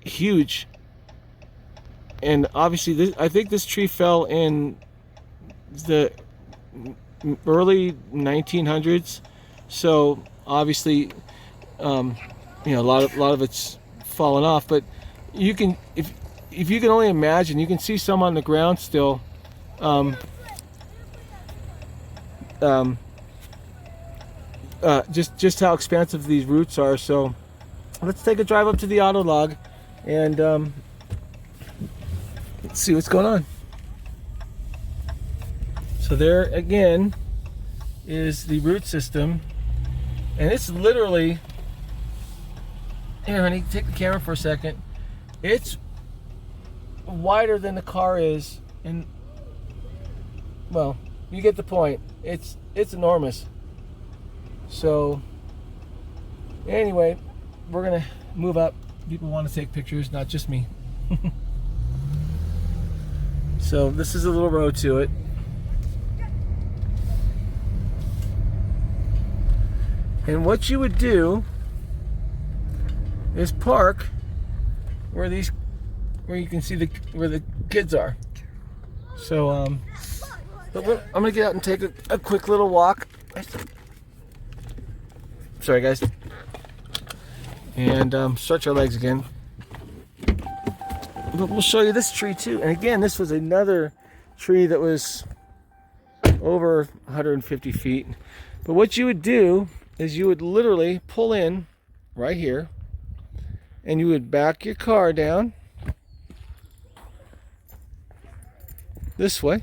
Speaker 1: huge. And obviously, I think this tree fell in the early 1900s. So obviously, a lot of it's fallen off. But you can, if you can only imagine, you can see some on the ground still. Just how expansive these roots are. So let's take a drive up to the Auto Log and let's see what's going on. So there again is the root system, and it's literally, here honey, take the camera for a second. It's wider than the car is, and well, you get the point. It's enormous. So anyway, we're gonna move up. People want to take pictures, not just me. So this is a little road to it. And what you would do is park where you can see where the kids are. So but I'm gonna get out and take a quick little walk. Sorry guys. And stretch our legs again. But we'll show you this tree too. And again, this was another tree that was over 150 feet. But what you would do is you would literally pull in right here. and you would back your car down this way.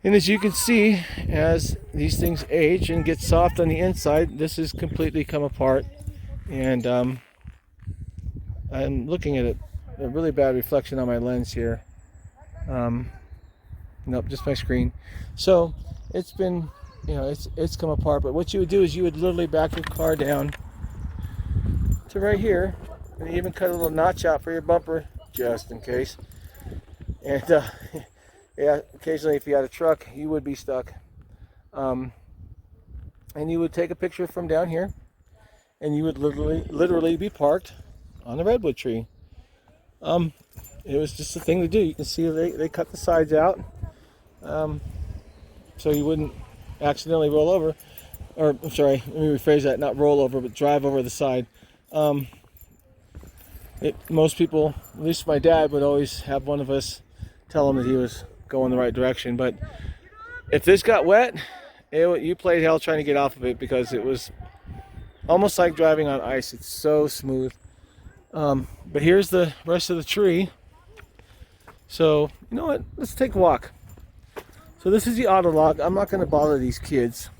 Speaker 1: And as you can see, as these things age and get soft on the inside, this has completely come apart. And I'm looking at a really bad reflection on my lens here. Nope, just my screen. So it's been, you know, it's come apart. But what you would do is you would literally back your car down to right here, and even cut a little notch out for your bumper, just in case. And yeah, occasionally if you had a truck, you would be stuck. And you would take a picture from down here, and you would literally be parked on the redwood tree. It was just a thing to do. You can see they cut the sides out, so you wouldn't accidentally roll over. Or, I'm sorry, let me rephrase that, not roll over, but drive over the side. Most people, at least my dad, would always have one of us tell him that he was going the right direction. But if this got wet, you played hell trying to get off of it, because it was almost like driving on ice. It's so smooth. But here's the rest of the tree. So, you know what? Let's take a walk. So this is the auto log. I'm not going to bother these kids.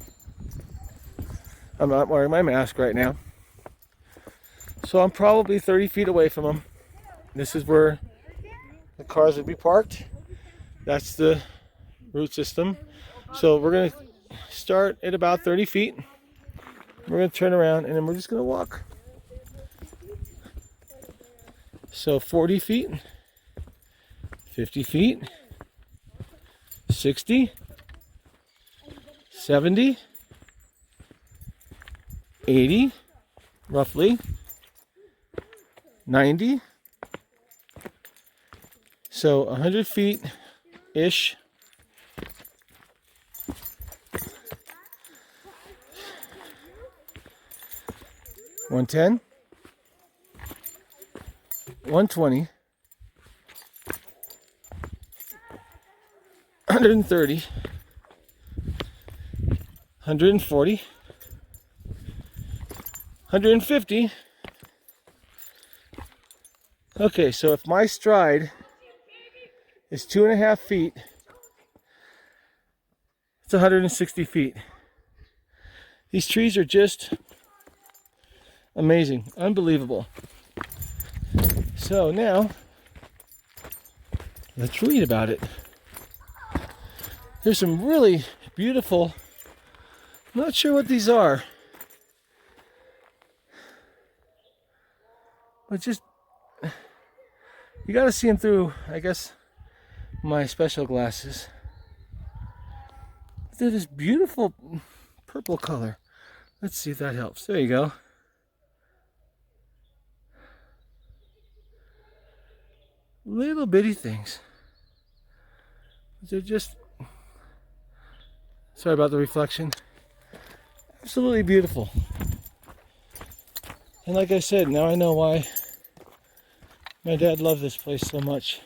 Speaker 1: I'm not wearing my mask right now. So I'm probably 30 feet away from them. This is where the cars would be parked. That's the root system. So we're going to start at about 30 feet. We're going to turn around, and then we're just going to walk. So 40 feet, 50 feet, 60, 70, 80, roughly, 90. So 100 feet-ish. $110, $120, $130, $140, $150. Okay, so if my stride is 2.5 feet, it's 160 feet. These trees are just amazing, unbelievable. So now, let's read about it. There's some really beautiful, I'm not sure what these are, but just, you gotta see them through, I guess, my special glasses. They're this beautiful purple color. Let's see if that helps. There you go. Little bitty things. They're just, sorry about the reflection, absolutely beautiful. And like I said, now I know why my dad loved this place so much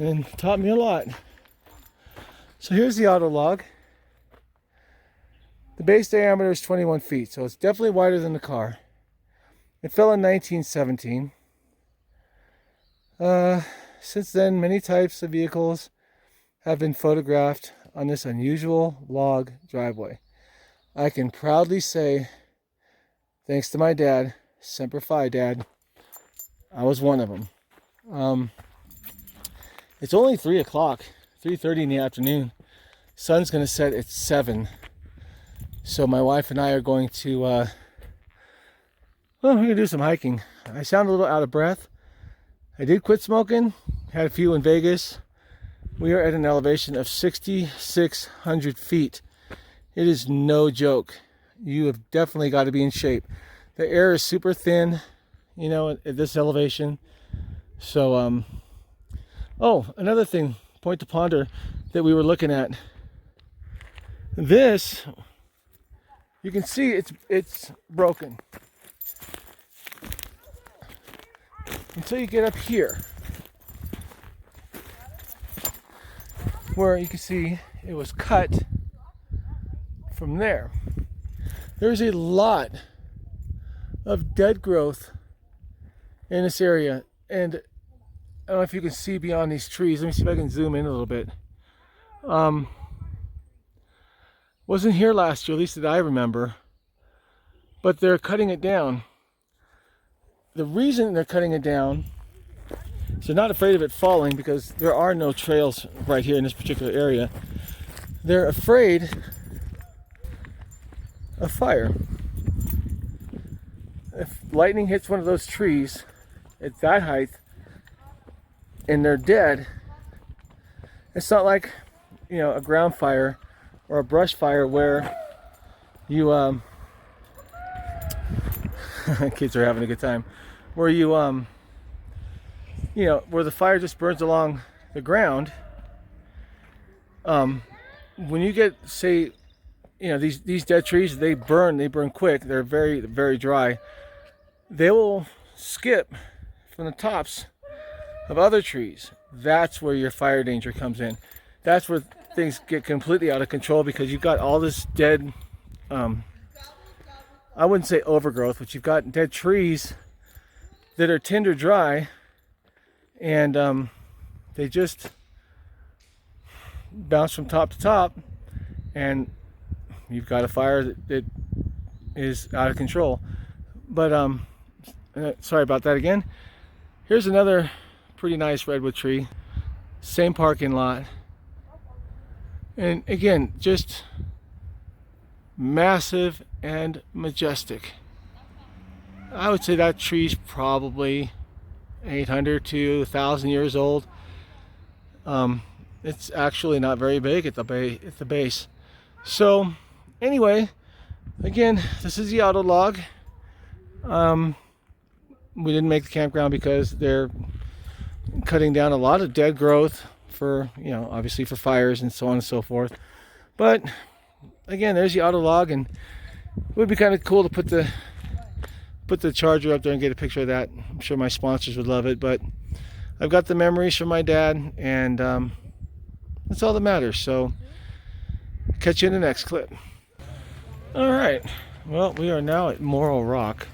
Speaker 1: and taught me a lot. So here's the auto log. The base diameter is 21 feet, so it's definitely wider than the car. It fell in 1917. Since then, many types of vehicles have been photographed on this unusual log driveway. I can proudly say, thanks to my dad, Semper Fi, Dad, I was one of them. It's only 3 o'clock, 3:30 in the afternoon. Sun's going to set at 7. So my wife and I are going to, well, we're going to do some hiking. I sound a little out of breath. I did quit smoking, had a few in Vegas. We are at an elevation of 6,600 feet. It is no joke. You have definitely got to be in shape. The air is super thin, you know, at this elevation. So, oh, another thing, point to ponder, that we were looking at. This, you can see it's broken. Until you get up here, where you can see it was cut from there. There's a lot of dead growth in this area. And I don't know if you can see beyond these trees. Let me see if I can zoom in a little bit. Wasn't here last year, at least that I remember, but they're cutting it down. The reason they're cutting it down is they're not afraid of it falling, because there are no trails right here in this particular area. They're afraid of fire. If lightning hits one of those trees at that height and they're dead, it's not like, you know, a ground fire or a brush fire where you kids are having a good time, where you you know, where the fire just burns along the ground. When you get, say, you know, these dead trees, they burn quick. They're very, very dry. They will skip from the tops of other trees. That's where your fire danger comes in. That's where things get completely out of control, because you've got all this dead, I wouldn't say overgrowth, but you've got dead trees that are tinder dry, and they just bounce from top to top, and you've got a fire that is out of control. But sorry about that again. Here's another pretty nice redwood tree, same parking lot, and again, just massive and majestic. I would say that tree's probably 800 to 1,000 years old. It's actually not very big at the base. So anyway, again, this is the auto log. We didn't make the campground because they're cutting down a lot of dead growth for, you know, obviously for fires and so on and so forth. But again, there's the auto log, and it would be kind of cool to put the charger up there and get a picture of that. I'm sure my sponsors would love it, but I've got the memories from my dad, and that's all that matters. So catch you in the next clip. All right, well, we are now at Morro Rock.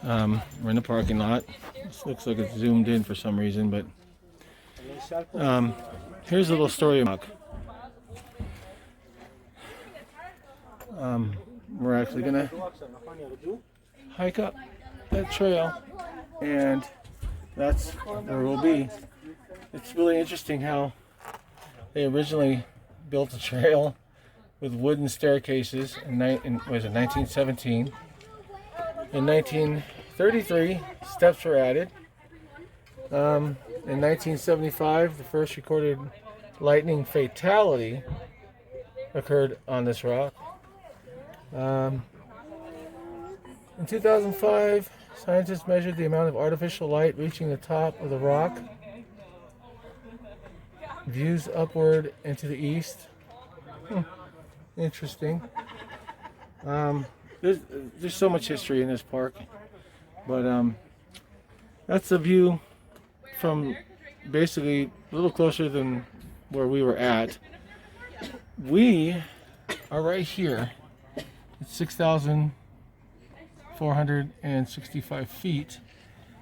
Speaker 1: We're in the parking lot. This looks like it's zoomed in for some reason, but here's a little story about we're actually gonna hike up that trail, and that's where we'll be. It's really interesting how they originally built a trail with wooden staircases in 1917. In 1933, steps were added. In 1975, the first recorded lightning fatality occurred on this rock. In 2005, scientists measured the amount of artificial light reaching the top of the rock. Views upward and to the east. Interesting. There's so much history in this park, but that's the view from basically a little closer than where we were at. We are right here at 6,465 feet,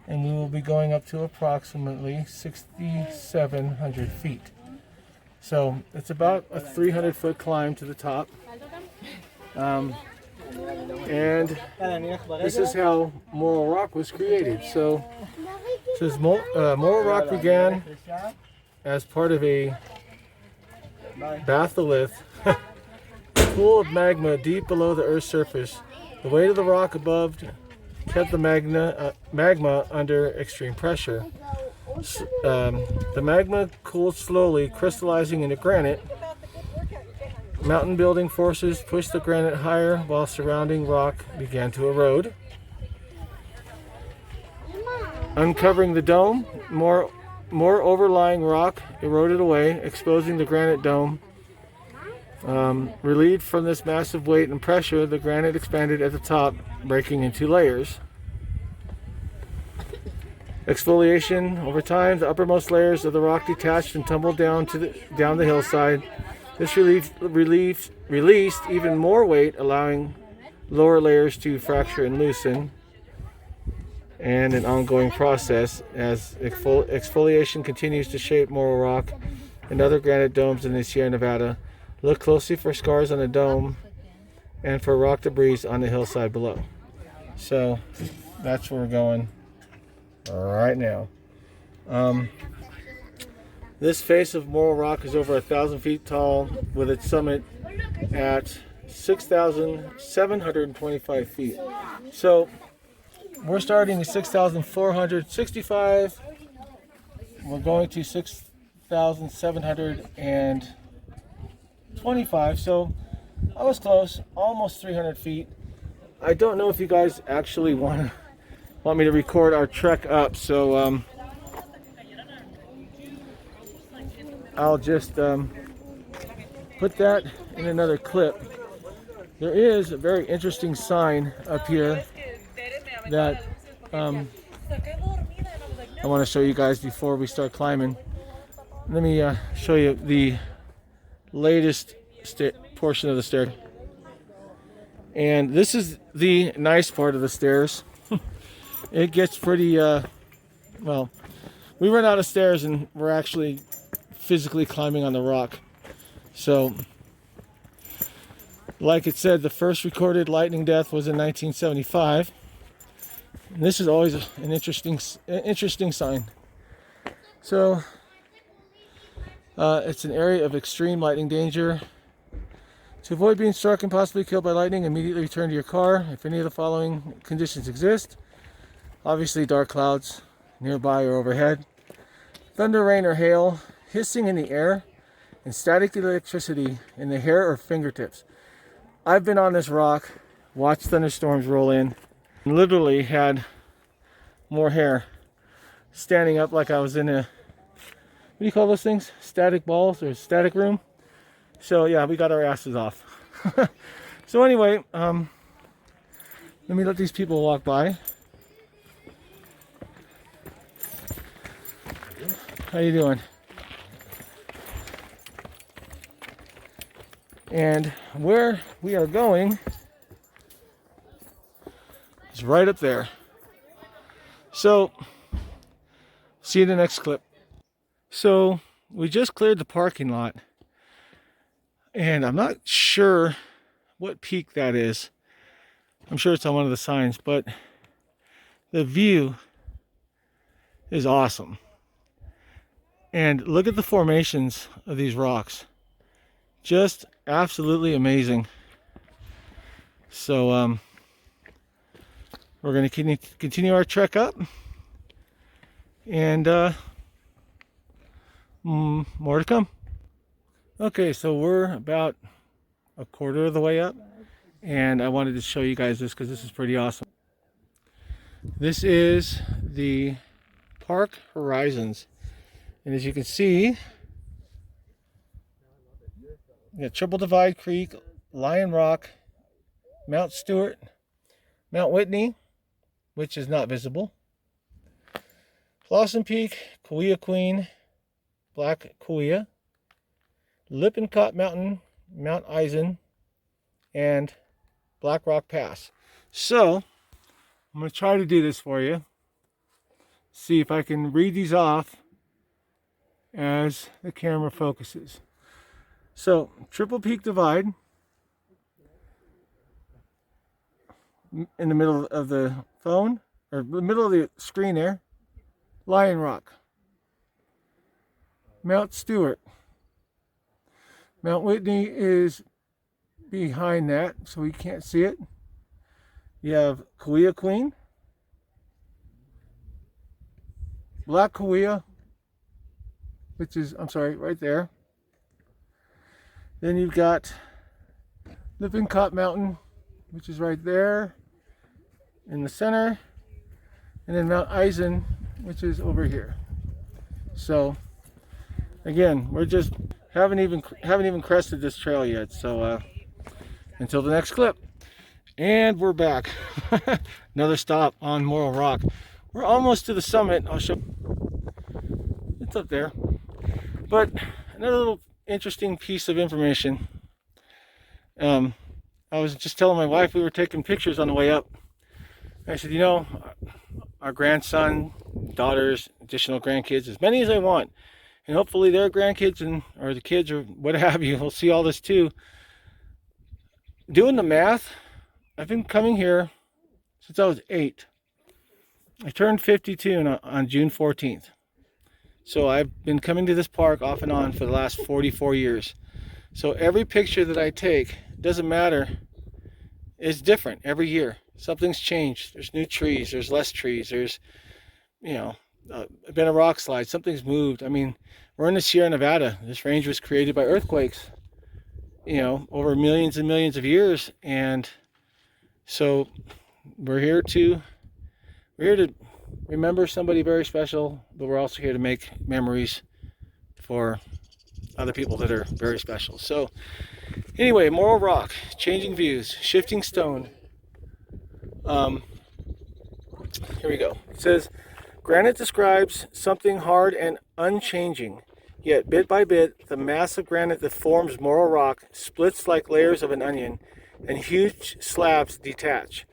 Speaker 1: and we will be going up to approximately 6,700 feet. So it's about a 300-foot climb to the top. And this is how Morro Rock was created. So it says Morro Rock began as part of a batholith pool of magma deep below the Earth's surface. The weight of the rock above kept the magma under extreme pressure. The magma cooled slowly, crystallizing into granite. Mountain building forces pushed the granite higher while surrounding rock began to erode. Uncovering the dome, more overlying rock eroded away, exposing the granite dome. Relieved from this massive weight and pressure, the granite expanded at the top, breaking in 2 layers. Exfoliation. Over time, the uppermost layers of the rock detached and tumbled down the hillside. This released even more weight, allowing lower layers to fracture and loosen, and an ongoing process as exfoliation continues to shape Morro rock and other granite domes in the Sierra Nevada. Look closely for scars on the dome and for rock debris on the hillside below. So that's where we're going right now. This face of Morro rock is over 1,000 feet tall, with its summit at 6,725 feet. So we're starting at 6,465. We're going to 6,725. So I was close, almost 300 feet. I don't know if you guys actually want me to record our trek up, so I'll just put that in another clip. There is a very interesting sign up here that I want to show you guys before we start climbing. Let me show you the latest portion of the stair. And this is the nice part of the stairs. It gets pretty, well, we run out of stairs and we're actually physically climbing on the rock. So, like it said, the first recorded lightning death was in 1975. And this is always an interesting sign. So, it's an area of extreme lightning danger. To avoid being struck and possibly killed by lightning, immediately return to your car if any of the following conditions exist. Obviously, dark clouds nearby or overhead, thunder, rain, or hail, hissing in the air, and static electricity in the hair or fingertips. I've been on this rock, watched thunderstorms roll in, and literally had more hair standing up like I was in a, what do you call those things? Static balls or static room? So yeah, we got our asses off. So anyway, let me let these people walk by. How you doing? And where we are going is right up there. So, see you in the next clip. So, we just cleared the parking lot. And I'm not sure what peak that is. I'm sure it's on one of the signs, but the view is awesome. And look at the formations of these rocks. Just absolutely amazing. So we're going to continue our trek up. And more to come. Okay, so we're about a quarter of the way up, and I wanted to show you guys this because this is pretty awesome. This is the park horizons, and as you can see, we got Triple Divide Creek, Lion Rock, Mount Stewart, Mount Whitney, which is not visible, Lawson Peak, Kaweah Queen, Black Kaweah, Lippincott Mountain, Mount Eisen, and Black Rock Pass. So, I'm going to try to do this for you. See if I can read these off as the camera focuses. So, Triple Peak Divide, in the middle of the phone, or the middle of the screen there, Lion Rock, Mount Stewart, Mount Whitney is behind that, so we can't see it. You have Kaweah Queen, Black Kaweah, which is, I'm sorry, right there. Then you've got Lippincott Mountain, which is right there in the center. And then Mount Eisen, which is over here. So, again, we're just haven't even crested this trail yet, so until the next clip. And we're back. Another stop on Morro Rock. We're almost to the summit. I'll show, it's up there. But another little interesting piece of information. I was just telling my wife we were taking pictures on the way up. I said, you know, our grandson, daughters, additional grandkids, as many as they want, and hopefully their grandkids or the kids or what have you will see all this too. Doing the math, I've been coming here since I was 8. I turned 52 on June 14th. So I've been coming to this park off and on for the last 44 years. So every picture that I take, doesn't matter, is different every year. Something's changed. There's new trees, there's less trees, there's, you know, been a rock slide, something's moved. I mean, we're in the Sierra Nevada. This range was created by earthquakes, you know, over millions and millions of years. And so we're here to remember somebody very special, but we're also here to make memories for other people that are very special. So anyway, Morro Rock, changing views, shifting stone. Here we go. It says, granite describes something hard and unchanging, yet bit by bit, the mass of granite that forms Morro Rock splits like layers of an onion, and huge slabs detach.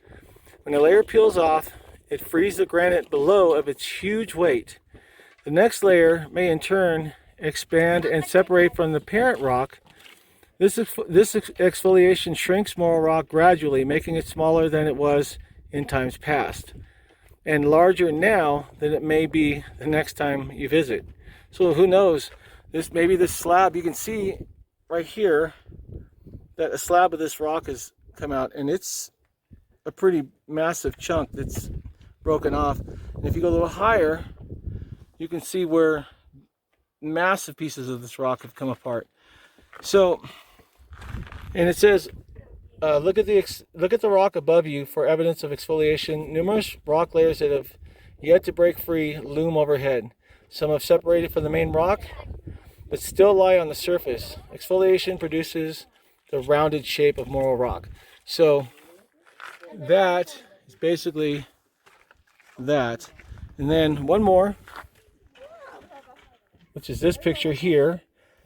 Speaker 1: When a layer peels off, it frees the granite below of its huge weight. The next layer may in turn expand and separate from the parent rock. This exfoliation shrinks Morro Rock gradually, making it smaller than it was in times past, and larger now than it may be the next time you visit. So who knows, maybe this slab, you can see right here that a slab of this rock has come out, and it's a pretty massive chunk that's broken off. And if you go a little higher, you can see where massive pieces of this rock have come apart. So, and it says, look at the rock above you for evidence of exfoliation. Numerous rock layers that have yet to break free loom overhead. Some have separated from the main rock, but still lie on the surface. Exfoliation produces the rounded shape of Morro Rock. So that is basically that. And then one more, which is this picture here.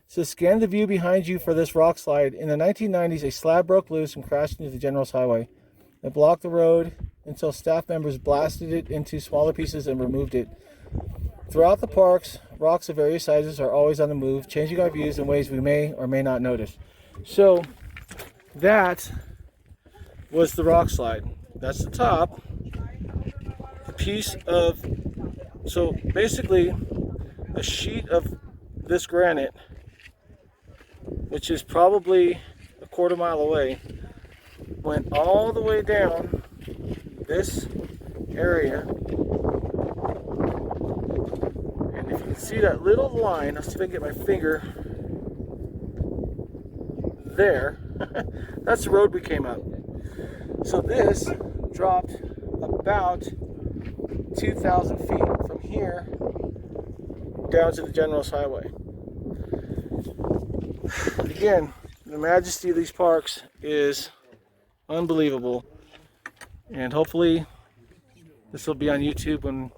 Speaker 1: It says, scan the view behind you for this rock slide. In the 1990s, a slab broke loose and crashed into the General's Highway. It blocked the road until staff members blasted it into smaller pieces and removed it. Throughout the parks, rocks of various sizes are always on the move, changing our views in ways we may or may not notice. So that was the rock slide. That's the top. The piece of, so basically a sheet of this granite, which is probably a quarter mile away, went all the way down this area. And if you can see that little line, I'll see if I can get my finger there. That's the road we came up. So this dropped about 2,000 feet from here down to the General's Highway. Again, the majesty of these parks is unbelievable, and hopefully this will be on YouTube when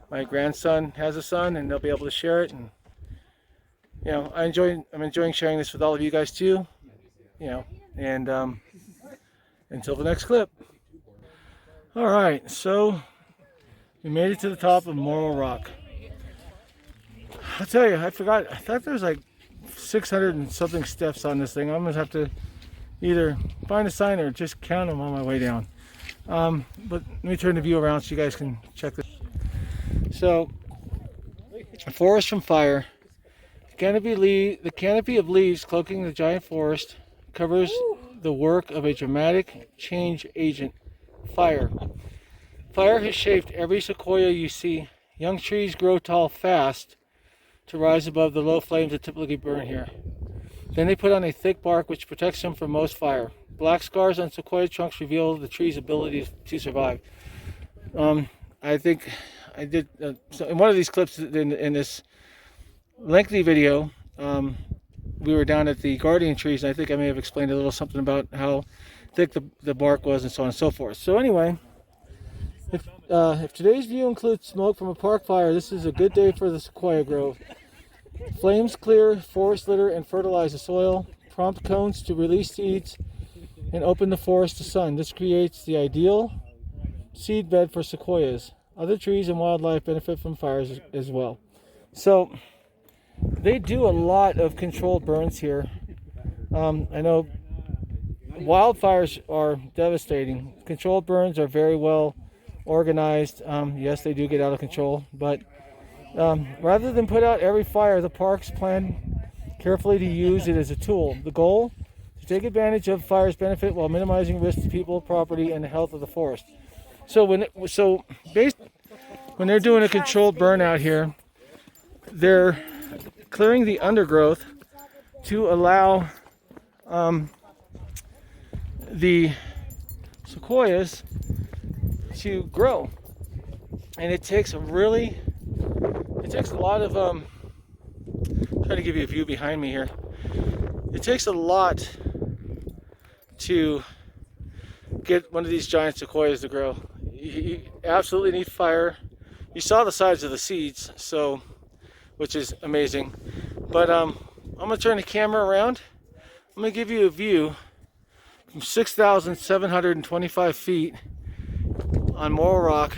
Speaker 1: my grandson has a son, and they'll be able to share it. And you know, I'm enjoying sharing this with all of you guys too. You know, and until the next clip. All right, so we made it to the top of Morro Rock. I'll tell you, I thought there was like 600 and something steps on this thing. I'm gonna have to either find a sign or just count them on my way down. But let me turn the view around so you guys can check this. So, a forest from fire. The canopy of leaves cloaking the giant forest covers the work of a dramatic change agent, fire. Fire has shaped every sequoia you see. Young trees grow tall fast to rise above the low flames that typically burn here. Then they put on a thick bark which protects them from most fire. Black scars on sequoia trunks reveal the tree's ability to survive. I think I did so in one of these clips in this lengthy video. We were down at the guardian trees, and I think I may have explained a little something about how thick the bark was and so on and so forth. So anyway, if today's view includes smoke from a park fire, this is a good day for the sequoia grove. Flames clear forest litter and fertilize the soil, prompt cones to release seeds, and open the forest to sun. This creates the ideal seed bed for sequoias. Other trees and wildlife benefit from fires as well. So they do a lot of controlled burns here. I know wildfires are devastating. Controlled burns are very well organized. Yes, they do get out of control, but rather than put out every fire, the parks plan carefully to use it as a tool. The goal is to take advantage of fire's benefit while minimizing risk to people, property, and the health of the forest. So when they're doing a controlled burn out here, they're clearing the undergrowth to allow the sequoias to grow, and it takes a lot of try to give you a view behind me here. It takes a lot to get one of these giant sequoias to grow. You absolutely need fire. You saw the size of the seeds, so which is amazing. But I'm gonna turn the camera around. I'm gonna give you a view from 6,725 feet on Morro Rock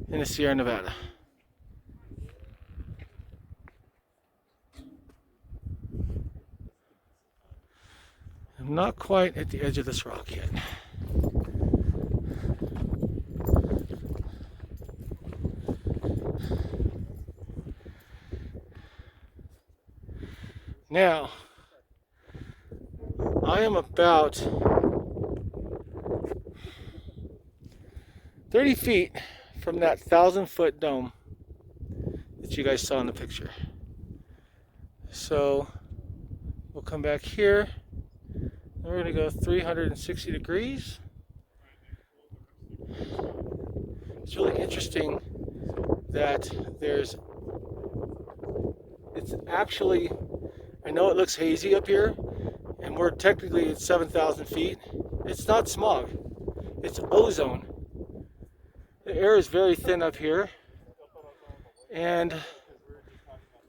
Speaker 1: in the Sierra Nevada. I'm not quite at the edge of this rock yet. Now, I am about 30 feet from that 1,000-foot dome that you guys saw in the picture. So we'll come back here. We're going to go 360 degrees. It's really interesting that it's actually, I know it looks hazy up here, and we're technically at 7,000 feet. It's not smog, it's ozone. The air is very thin up here, and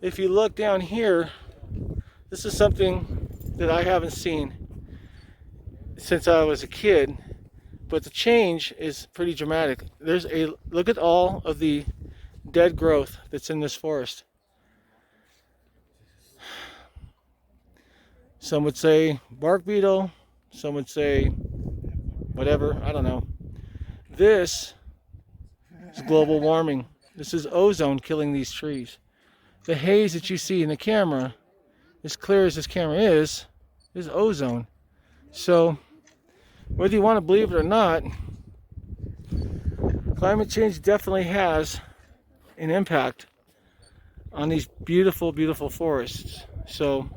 Speaker 1: if you look down here, this is something that I haven't seen since I was a kid, but the change is pretty dramatic. Look at all of the dead growth that's in this forest. Some would say bark beetle, some would say whatever, I don't know. This is global warming. This is ozone killing these trees. The haze that you see in the camera, as clear as this camera is ozone. So whether you want to believe it or not, climate change definitely has an impact on these beautiful, beautiful forests. So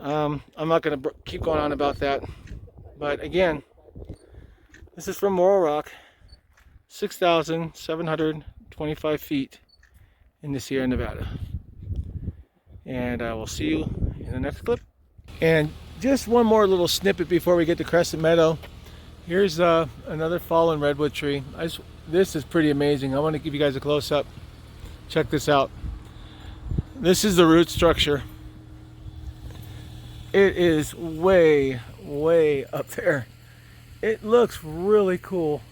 Speaker 1: I'm not going to keep going on about that. But again, this is from Morro Rock, 6,725 feet in the Sierra Nevada. And I will see you in the next clip. And just one more little snippet before we get to Crescent Meadow. Here's another fallen redwood tree. This is pretty amazing. I want to give you guys a close-up. Check this out. This is the root structure. It is way, way up there. It looks really cool.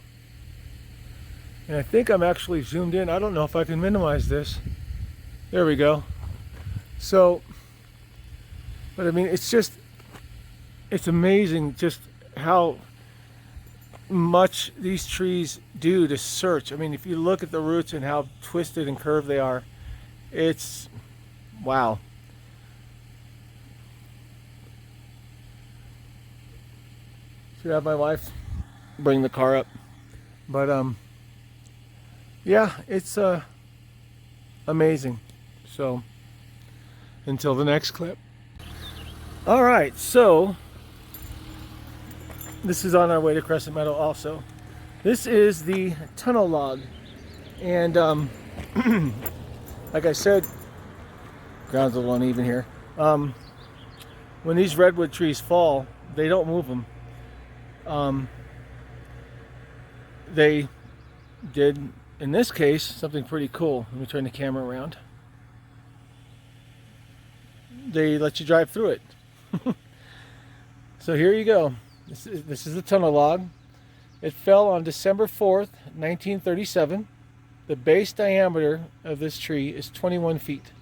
Speaker 1: And I think I'm actually zoomed in. I don't know if I can minimize this. There we go. So, but I mean, it's amazing just how much these trees do to search. I mean, if you look at the roots and how twisted and curved they are, it's wow. Should have my wife bring the car up. But yeah, it's amazing. So until the next clip. All right, so this is on our way to Crescent Meadow also. This is the tunnel log, and like I said, ground's a little uneven here. When these redwood trees fall, they don't move them. They did, in this case, something pretty cool. Let me turn the camera around. They let you drive through it. So here you go. This is the tunnel log. It fell on December 4th, 1937. The base diameter of this tree is 21 feet.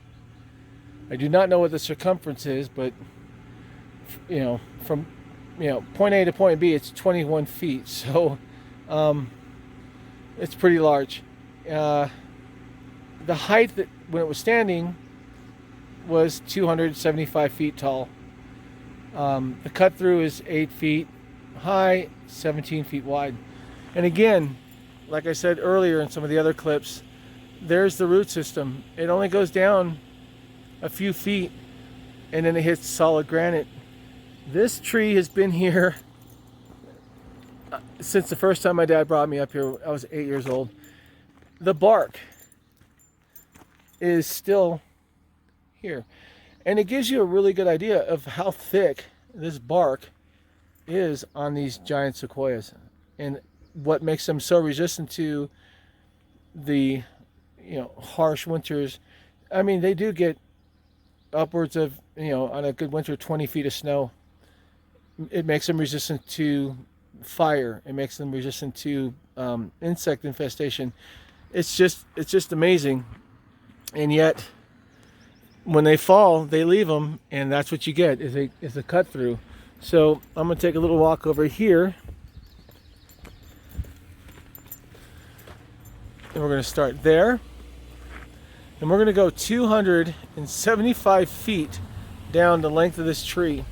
Speaker 1: I do not know what the circumference is, but from point A to point B, it's 21 feet. So it's pretty large. The height that when it was standing was 275 feet tall. The cut through is 8 feet high, 17 feet wide. And again, like I said earlier in some of the other clips, there's the root system. It only goes down a few feet and then it hits solid granite. This tree has been here since the first time my dad brought me up here. I was 8 years old. The bark is still here. And it gives you a really good idea of how thick this bark is on these giant sequoias and what makes them so resistant to the harsh winters. I mean, they do get upwards of, on a good winter, 20 feet of snow. It makes them resistant to fire. It makes them resistant to insect infestation. It's just amazing. And yet when they fall, they leave them, and that's what you get is a cut through. So I'm gonna take a little walk over here, and we're gonna start there, and we're gonna go 275 feet down the length of this tree.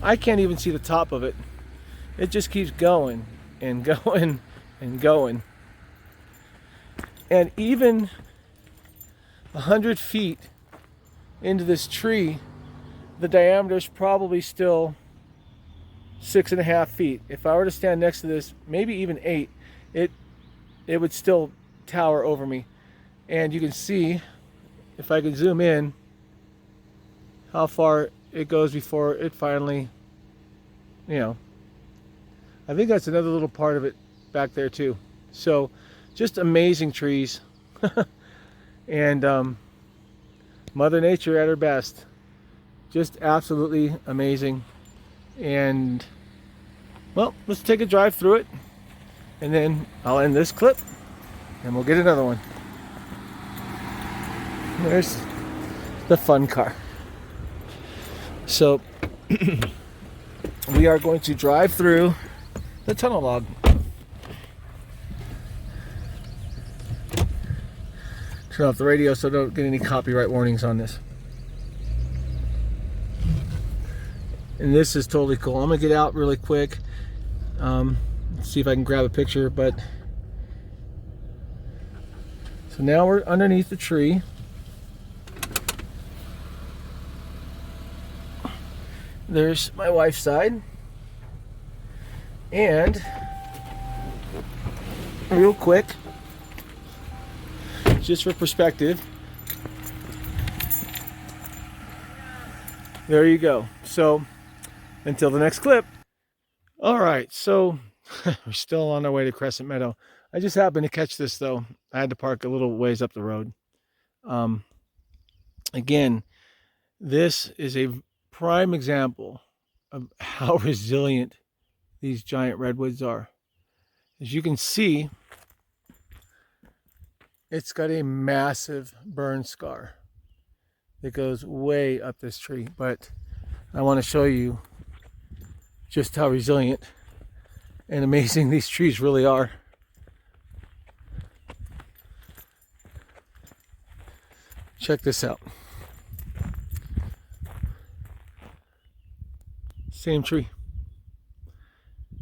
Speaker 1: I can't even see the top of it. It just keeps going and going and going. And even 100 feet into this tree, the diameter is probably still 6.5 feet. If I were to stand next to this, maybe even 8, it would still tower over me. And you can see, if I can zoom in, how far it goes before it finally, I think that's another little part of it back there too. So just amazing trees. And Mother Nature at her best. Just absolutely amazing. And well, let's take a drive through it, and then I'll end this clip and we'll get another one. There's the fun car. So we are going to drive through the tunnel log. Turn off the radio so I don't get any copyright warnings on this. And this is totally cool. I'm gonna get out really quick, see if I can grab a picture. But so now we're underneath the tree. There's my wife's side, and real quick, just for perspective, there you go. So until the next clip. All right, so we're still on our way to Crescent Meadow. I just happened to catch this though. I had to park a little ways up the road. Again, this is a prime example of how resilient these giant redwoods are. As you can see, it's got a massive burn scar that goes way up this tree, but I want to show you just how resilient and amazing these trees really are. Check this out. Same tree.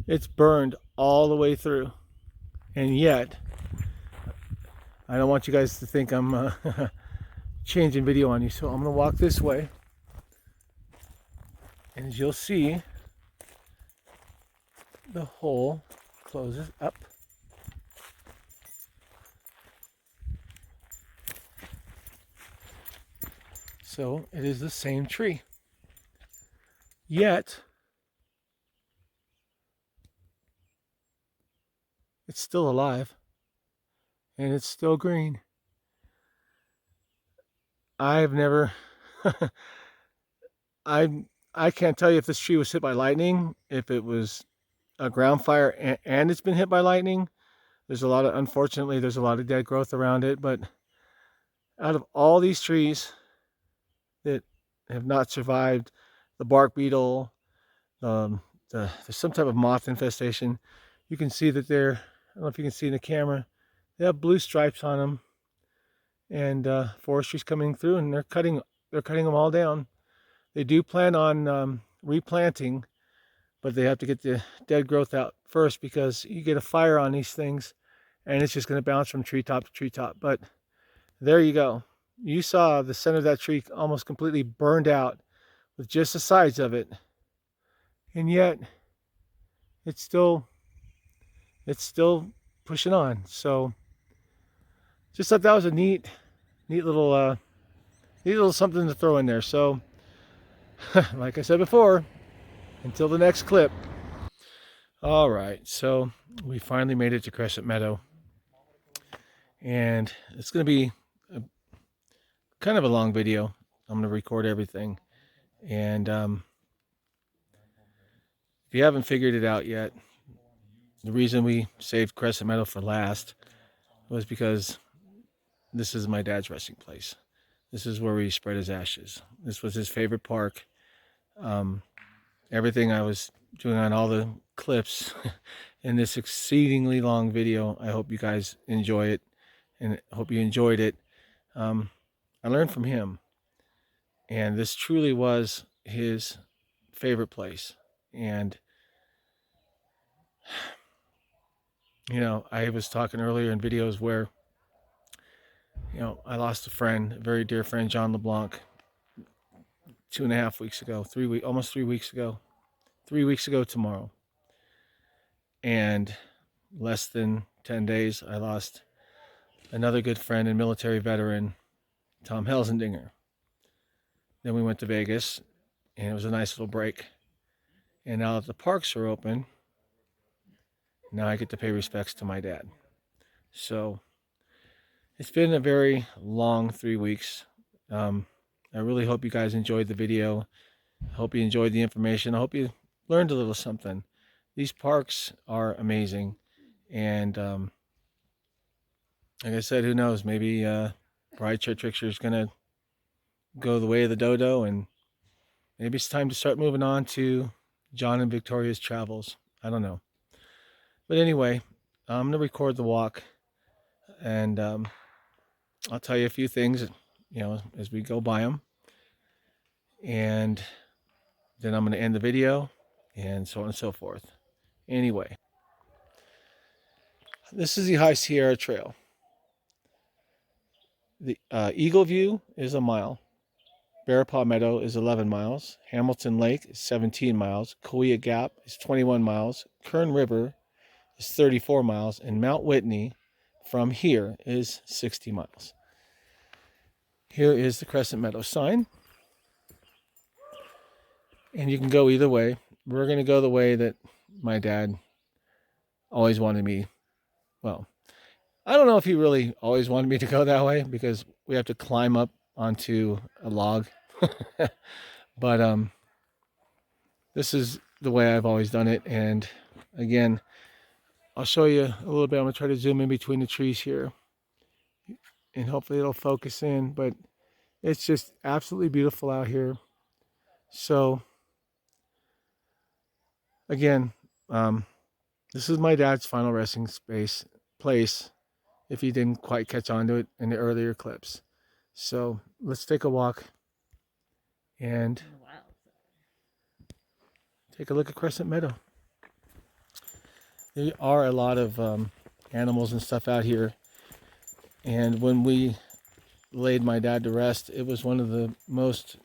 Speaker 1: It's burned all the way through, and yet I don't want you guys to think I'm changing video on you, so I'm gonna walk this way, and as you'll see, the hole closes up. So it is the same tree, yet it's still alive and it's still green. I've never I can't tell you if this tree was hit by lightning, if it was a ground fire and it's been hit by lightning. Unfortunately, there's a lot of dead growth around it, but out of all these trees that have not survived the bark beetle, there's some type of moth infestation. You can see that I don't know if you can see in the camera, they have blue stripes on them, and forestry's coming through, and they're cutting them all down. They do plan on replanting, but they have to get the dead growth out first, because you get a fire on these things and it's just going to bounce from treetop to treetop. But there you go. You saw the center of that tree almost completely burned out with just the sides of it, and yet it's still pushing on. So just thought that was a neat little something to throw in there. So like I said before, until the next clip. All right, so we finally made it to Crescent Meadow, and it's going to be kind of a long video. I'm going to record everything, and if you haven't figured it out yet, the reason we saved Crescent Meadow for last was because this is my dad's resting place. This is where he spread his ashes. This was his favorite park. Everything I was doing on all the clips in this exceedingly long video, I hope you guys enjoy it, and I hope you enjoyed it. I learned from him, and this truly was his favorite place. And you know, I was talking earlier in videos where, you know, I lost a friend, a very dear friend, John LeBlanc, 2.5 weeks ago, almost 3 weeks ago, 3 weeks ago tomorrow. And less than 10 days, I lost another good friend and military veteran, Tom Helsendinger. Then we went to Vegas, and it was a nice little break. And now that the parks are open, now I get to pay respects to my dad. So it's been a very long 3 weeks. I really hope you guys enjoyed the video. I hope you enjoyed the information. I hope you learned a little something. These parks are amazing. And like I said, who knows? Maybe Bride Chair Trickster is going to go the way of the dodo, and maybe it's time to start moving on to John and Victoria's travels. I don't know. But anyway, I'm going to record the walk, and I'll tell you a few things, you know, as we go by them. And then I'm going to end the video, and so on and so forth. Anyway, this is the High Sierra Trail. The Eagle View is 1 mile. Bearpaw Meadow is 11 miles. Hamilton Lake is 17 miles. Kaweah Gap is 21 miles. Kern River is 34 miles. And Mount Whitney from here is 60 miles. Here is the Crescent Meadow sign. And you can go either way. We're going to go the way that my dad always wanted me. Well, I don't know if he really always wanted me to go that way, because we have to climb up onto a log. But this is the way I've always done it. And again, I'll show you a little bit. I'm going to try to zoom in between the trees here, and hopefully it'll focus in. But it's just absolutely beautiful out here. So again, this is my dad's final resting place, if you didn't quite catch on to it in the earlier clips. So let's take a walk and take a look at Crescent Meadow. There are a lot of animals and stuff out here, and when we laid my dad to rest, it was one of the most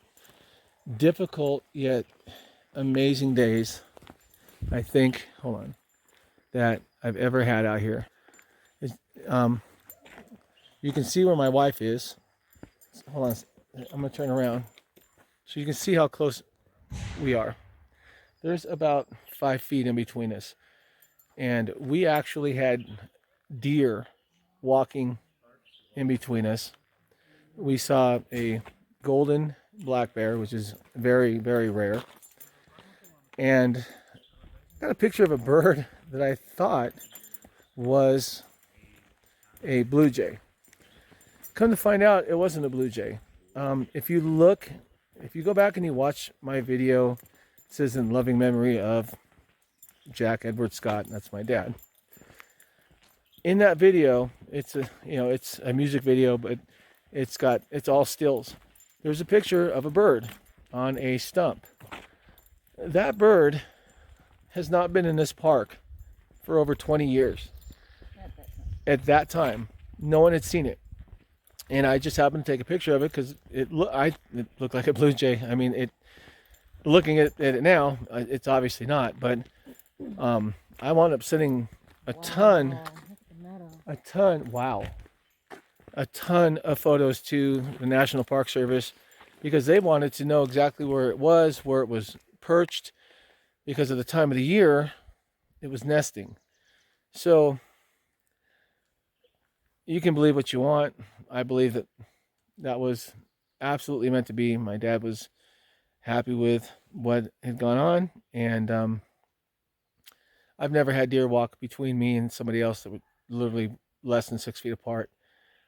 Speaker 1: difficult yet amazing days, I think, that I've ever had out here. You can see where my wife is. Hold on, I'm gonna turn around so you can see how close we are. There's about 5 feet in between us, and we actually had deer walking in between us. We saw a golden black bear, which is very, very rare. and got a picture of a bird that I thought was a blue jay. Come to find out, it wasn't a blue jay. If you go back and you watch my video, it says in loving memory of Jack Edward Scott, that's my dad. In that video, it's a music video, but it's all stills. There's a picture of a bird on a stump. That bird has not been in this park for over 20 years. At that time, no one had seen it. And I just happened to take a picture of it because it looked like a blue jay. I mean, looking at it now, it's obviously not. But I wound up sending a ton of photos to the National Park Service because they wanted to know exactly where it was perched, because of the time of the year it was nesting. So you can believe what you want. I believe that was absolutely meant to be. My dad was happy with what had gone on, and I've never had deer walk between me and somebody else that were literally less than 6 feet apart,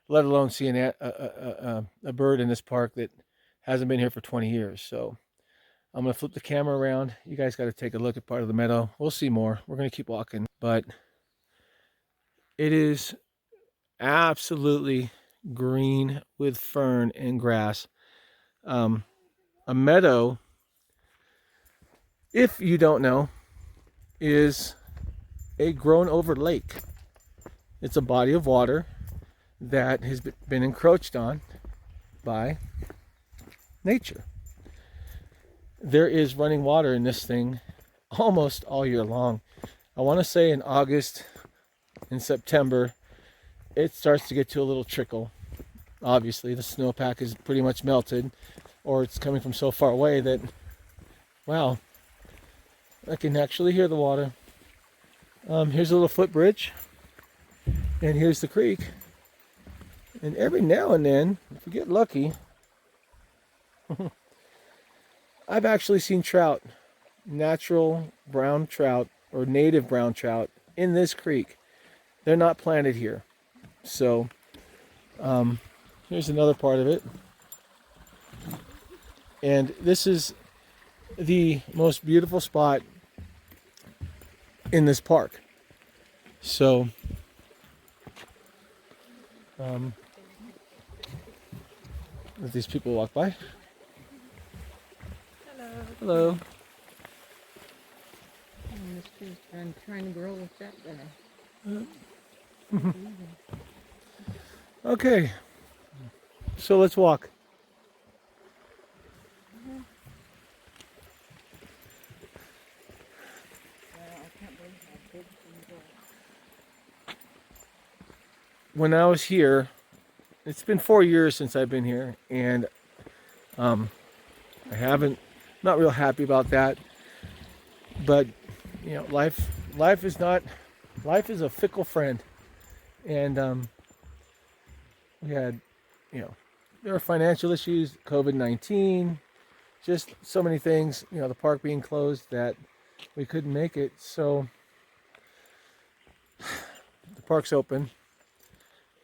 Speaker 1: let alone seeing a bird in this park that hasn't been here for 20 years. So I'm going to flip the camera around. You guys got to take a look at part of the meadow. We'll see more. We're going to keep walking, but it is absolutely green with fern and grass. A meadow, if you don't know, is a grown over lake. It's a body of water that has been encroached on by nature. There is running water in this thing almost all year long. I want to say in August and September, it starts to get to a little trickle. Obviously, the snowpack is pretty much melted, or it's coming from so far away that, wow, I can actually hear the water. Here's a little footbridge, and here's the creek. And every now and then, if you get lucky, I've actually seen trout, natural brown trout or native brown trout in this creek. They're not planted here. So here's another part of it. And this is the most beautiful spot in this park. So let these people walk by. Hello.
Speaker 2: This tree's trying to grow with that guy.
Speaker 1: Okay, so let's walk. When I was here, it's been 4 years since I've been here, and not real happy about that. But you know, life is a fickle friend, and we had, there were financial issues, COVID-19, just so many things, the park being closed, that we couldn't make it. So the park's open,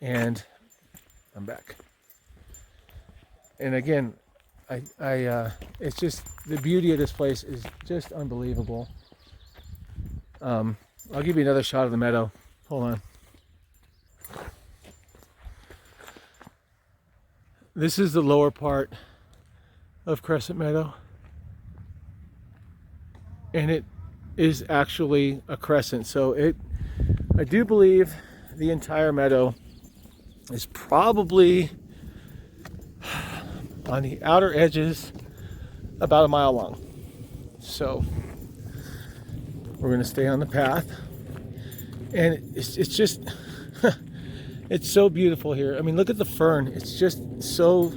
Speaker 1: and I'm back. And again, it's just, the beauty of this place is just unbelievable. I'll give you another shot of the meadow. Hold on. This is the lower part of Crescent Meadow, and it is actually a crescent. So I do believe the entire meadow is probably on the outer edges about a mile long. So we're going to stay on the path, and it's just it's so beautiful here. I mean, look at the fern. It's just so,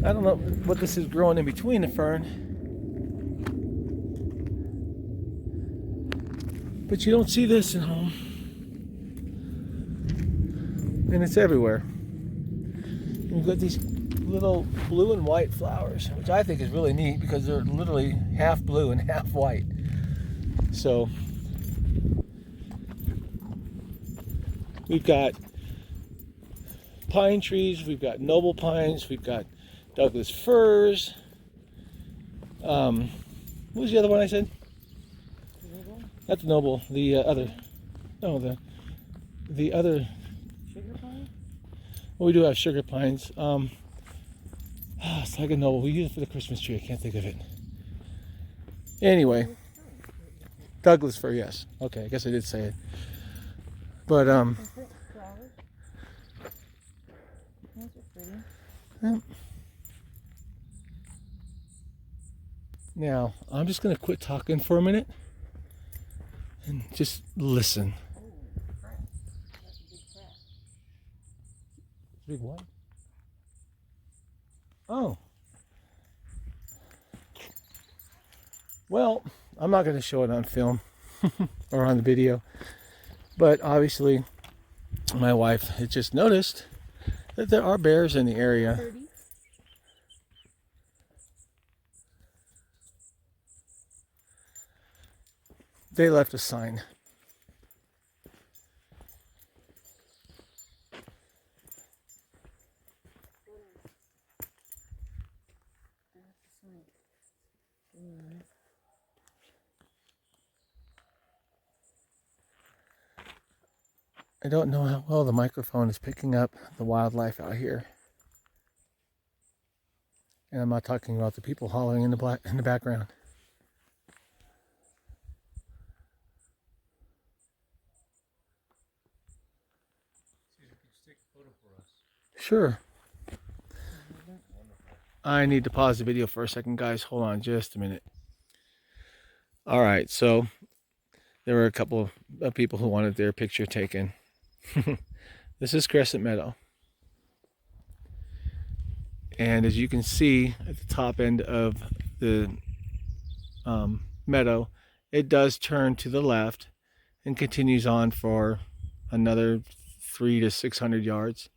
Speaker 1: I don't know what this is growing in between the fern, but you don't see this at home, and it's everywhere. We've got these little blue and white flowers, which I think is really neat because they're literally half blue and half white. So we've got pine trees, we've got noble pines, we've got Douglas firs. What was the other one I said? Not the noble, the other. No, the other.
Speaker 2: Sugar pine?
Speaker 1: Well, we do have sugar pines. It's like a noble. We use it for the Christmas tree. I can't think of it. Anyway, Douglas fir, yes. Okay, I guess I did say it. But
Speaker 2: Flowers. Those are pretty.
Speaker 1: yeah. Now I'm just gonna quit talking for a minute and just listen.
Speaker 2: Oh, crap. That's a big crap.
Speaker 1: Big what? Oh. Well, I'm not going to show it on film or on the video, but obviously my wife had just noticed that there are bears in the area.
Speaker 2: 30.
Speaker 1: They left a sign. I don't know how well the microphone is picking up the wildlife out here. And I'm not talking about the people hollering in the background. Sure. I need to pause the video for a second, guys. Hold on just a minute. All right, so there were a couple of people who wanted their picture taken. This is Crescent Meadow. And as you can see at the top end of the meadow, it does turn to the left and continues on for another 300 to 600 yards.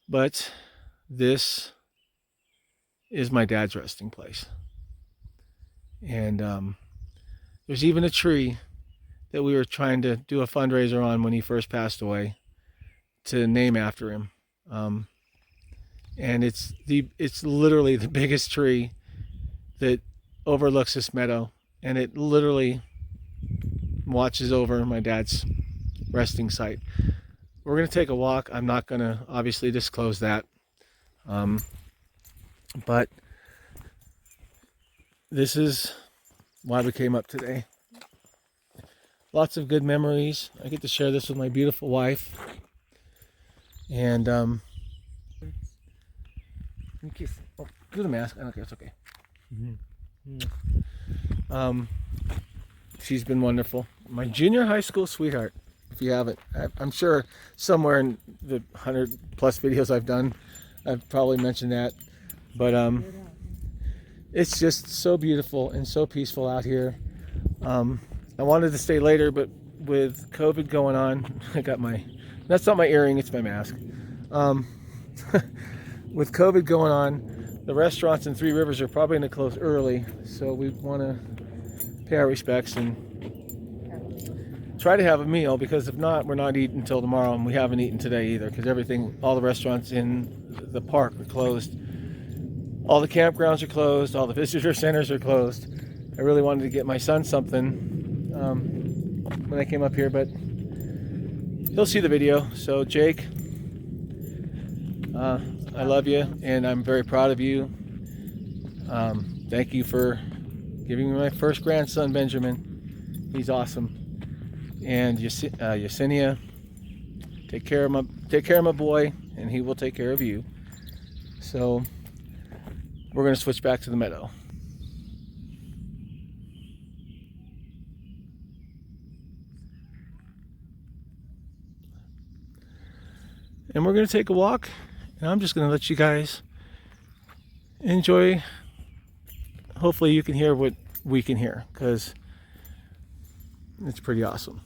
Speaker 1: But this is my dad's resting place. And there's even a tree that we were trying to do a fundraiser on when he first passed away to name after him. And it's literally the biggest tree that overlooks this meadow, and it literally watches over my dad's resting site. We're going to take a walk. I'm not going to obviously disclose that. But this is why we came up today. Lots of good memories. I get to share this with my beautiful wife. And kiss. Oh, do the mask. I don't care. It's okay. She's been wonderful. My junior high school sweetheart. If you haven't, I'm sure somewhere in the 100+ videos I've done, I've probably mentioned that. But it's just so beautiful and so peaceful out here. I wanted to stay later, but with COVID going on, that's not my earring, it's my mask. With COVID going on, the restaurants in Three Rivers are probably going to close early, so we want to pay our respects and try to have a meal, because if not, we're not eating until tomorrow, and we haven't eaten today either, because all the restaurants in the park are closed. All the campgrounds are closed, all the visitor centers are closed. I really wanted to get my son something when I came up here, but he'll see the video. So Jake, I love you, and I'm very proud of you. Thank you for giving me my first grandson, Benjamin. He's awesome. And Yesenia, take care of my boy, and he will take care of you. So we're going to switch back to the meadow. And we're going to take a walk, and I'm just going to let you guys enjoy. Hopefully you can hear what we can hear, because it's pretty awesome.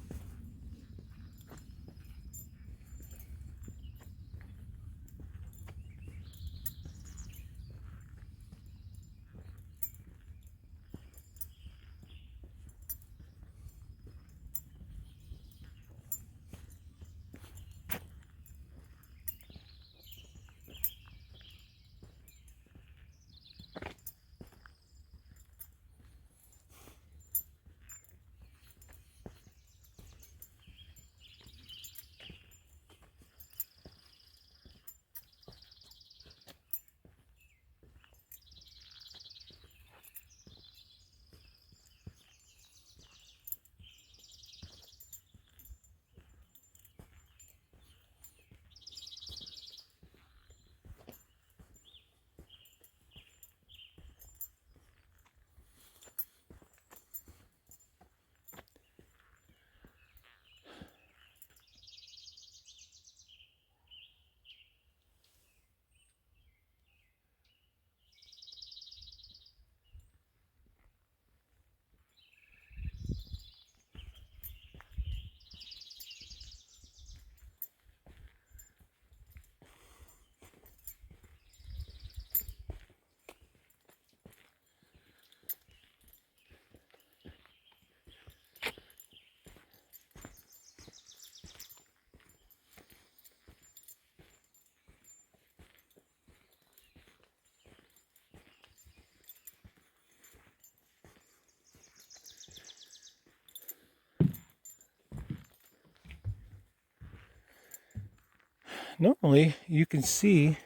Speaker 1: normally you can see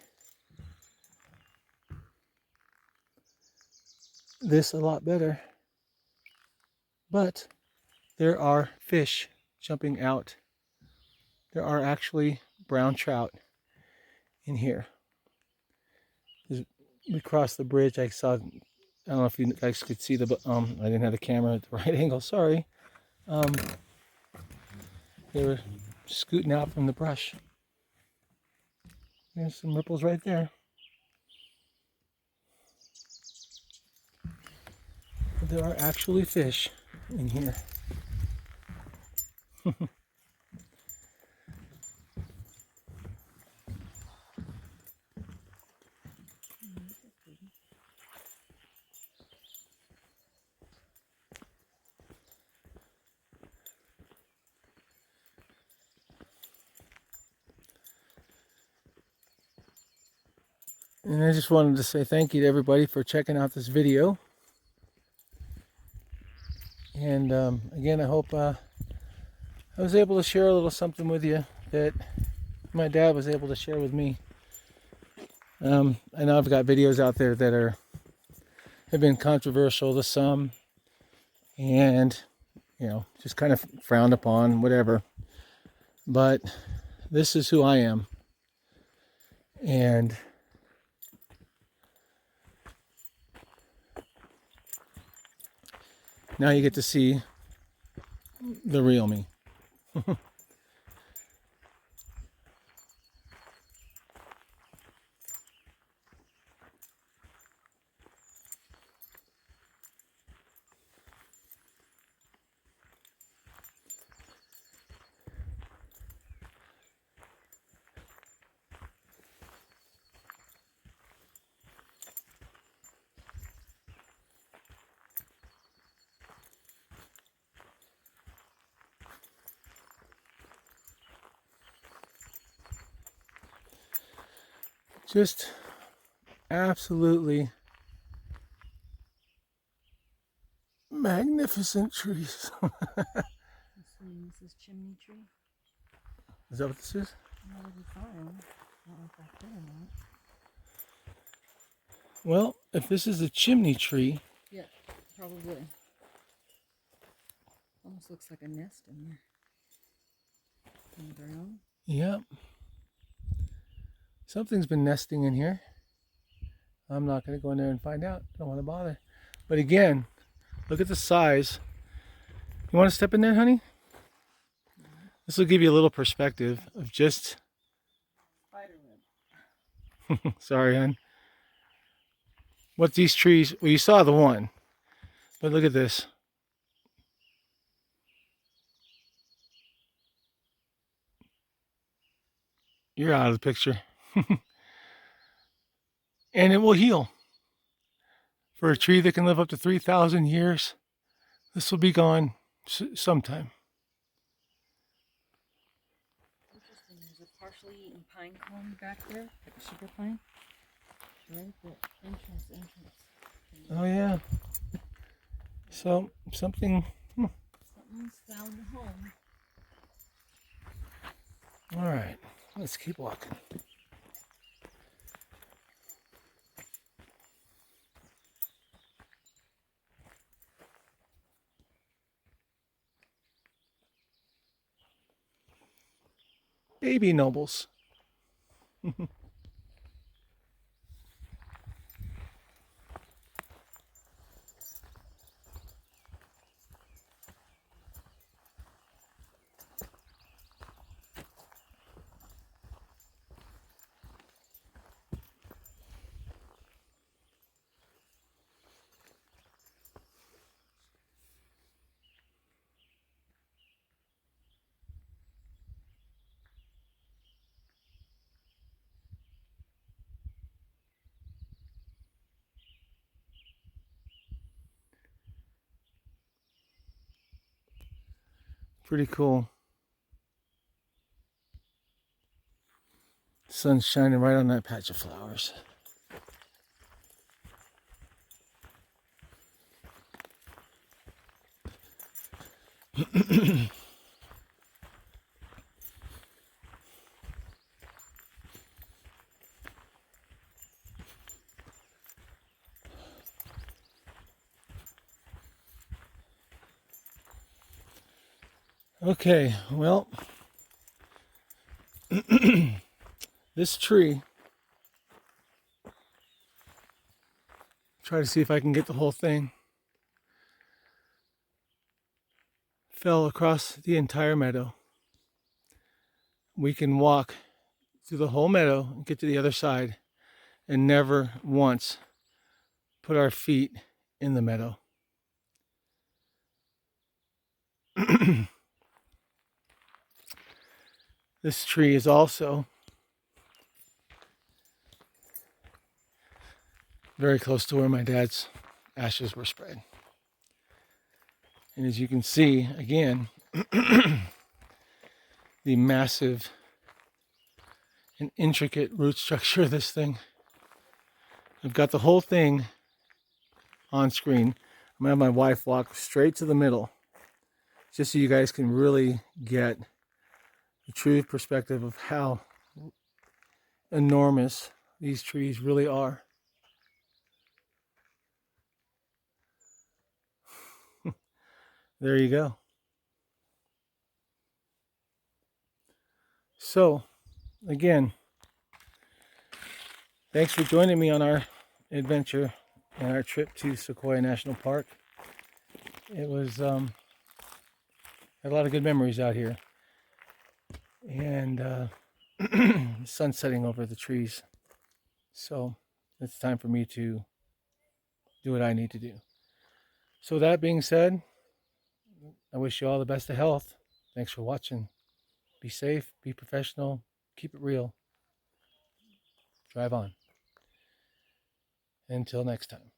Speaker 1: this a lot better, but there are fish jumping out. There are actually brown trout in here. We crossed the bridge. I saw, I don't know if you guys could see the, I didn't have the camera at the right angle, sorry. They were scooting out from the brush. There's some ripples right there. But there are actually fish in here. And I just wanted to say thank you to everybody for checking out this video. And again, I hope I was able to share a little something with you that my dad was able to share with me. I know I've got videos out there that have been controversial to some, and you know, just kind of frowned upon, whatever. But this is who I am, and now you get to see the real me. Just absolutely magnificent trees.
Speaker 2: This is chimney tree.
Speaker 1: Is that what this is?
Speaker 2: That would be fine. I don't know if that's good or not.
Speaker 1: Well, if this is a chimney tree.
Speaker 2: Yeah, probably. Almost looks like a nest in there. On the ground.
Speaker 1: Yep. Something's been nesting in here. I'm not going to go in there and find out. Don't want to bother. But again, look at the size. You want to step in there, honey? This will give you a little perspective of just...
Speaker 2: Spiderweb.
Speaker 1: Sorry, hon. What these trees... Well, you saw the one. But look at this. You're out of the picture. And it will heal. For a tree that can live up to 3,000 years, this will be gone sometime.
Speaker 2: Interesting. There's a partially eaten pine cone back there, like a sugar pine. Right at the entrance.
Speaker 1: Oh yeah. So something.
Speaker 2: Something's found a home.
Speaker 1: All right. Let's keep walking. Baby nobles. Pretty cool. Sun's shining right on that patch of flowers. Okay, well, this tree, try to see if I can get the whole thing, fell across the entire meadow. We can walk through the whole meadow and get to the other side and never once put our feet in the meadow. This tree is also very close to where my dad's ashes were spread. And as you can see, again, the massive and intricate root structure of this thing. I've got the whole thing on screen. I'm gonna have my wife walk straight to the middle, just so you guys can really get the true perspective of how enormous these trees really are. There you go. So, again, thanks for joining me on our adventure and our trip to Sequoia National Park. It was had a lot of good memories out here, and the sun's setting over the trees, so it's time for me to do what I need to do. So that being said, I wish you all the best of health. Thanks for watching. Be safe, be professional, keep it real. Drive on. Until next time.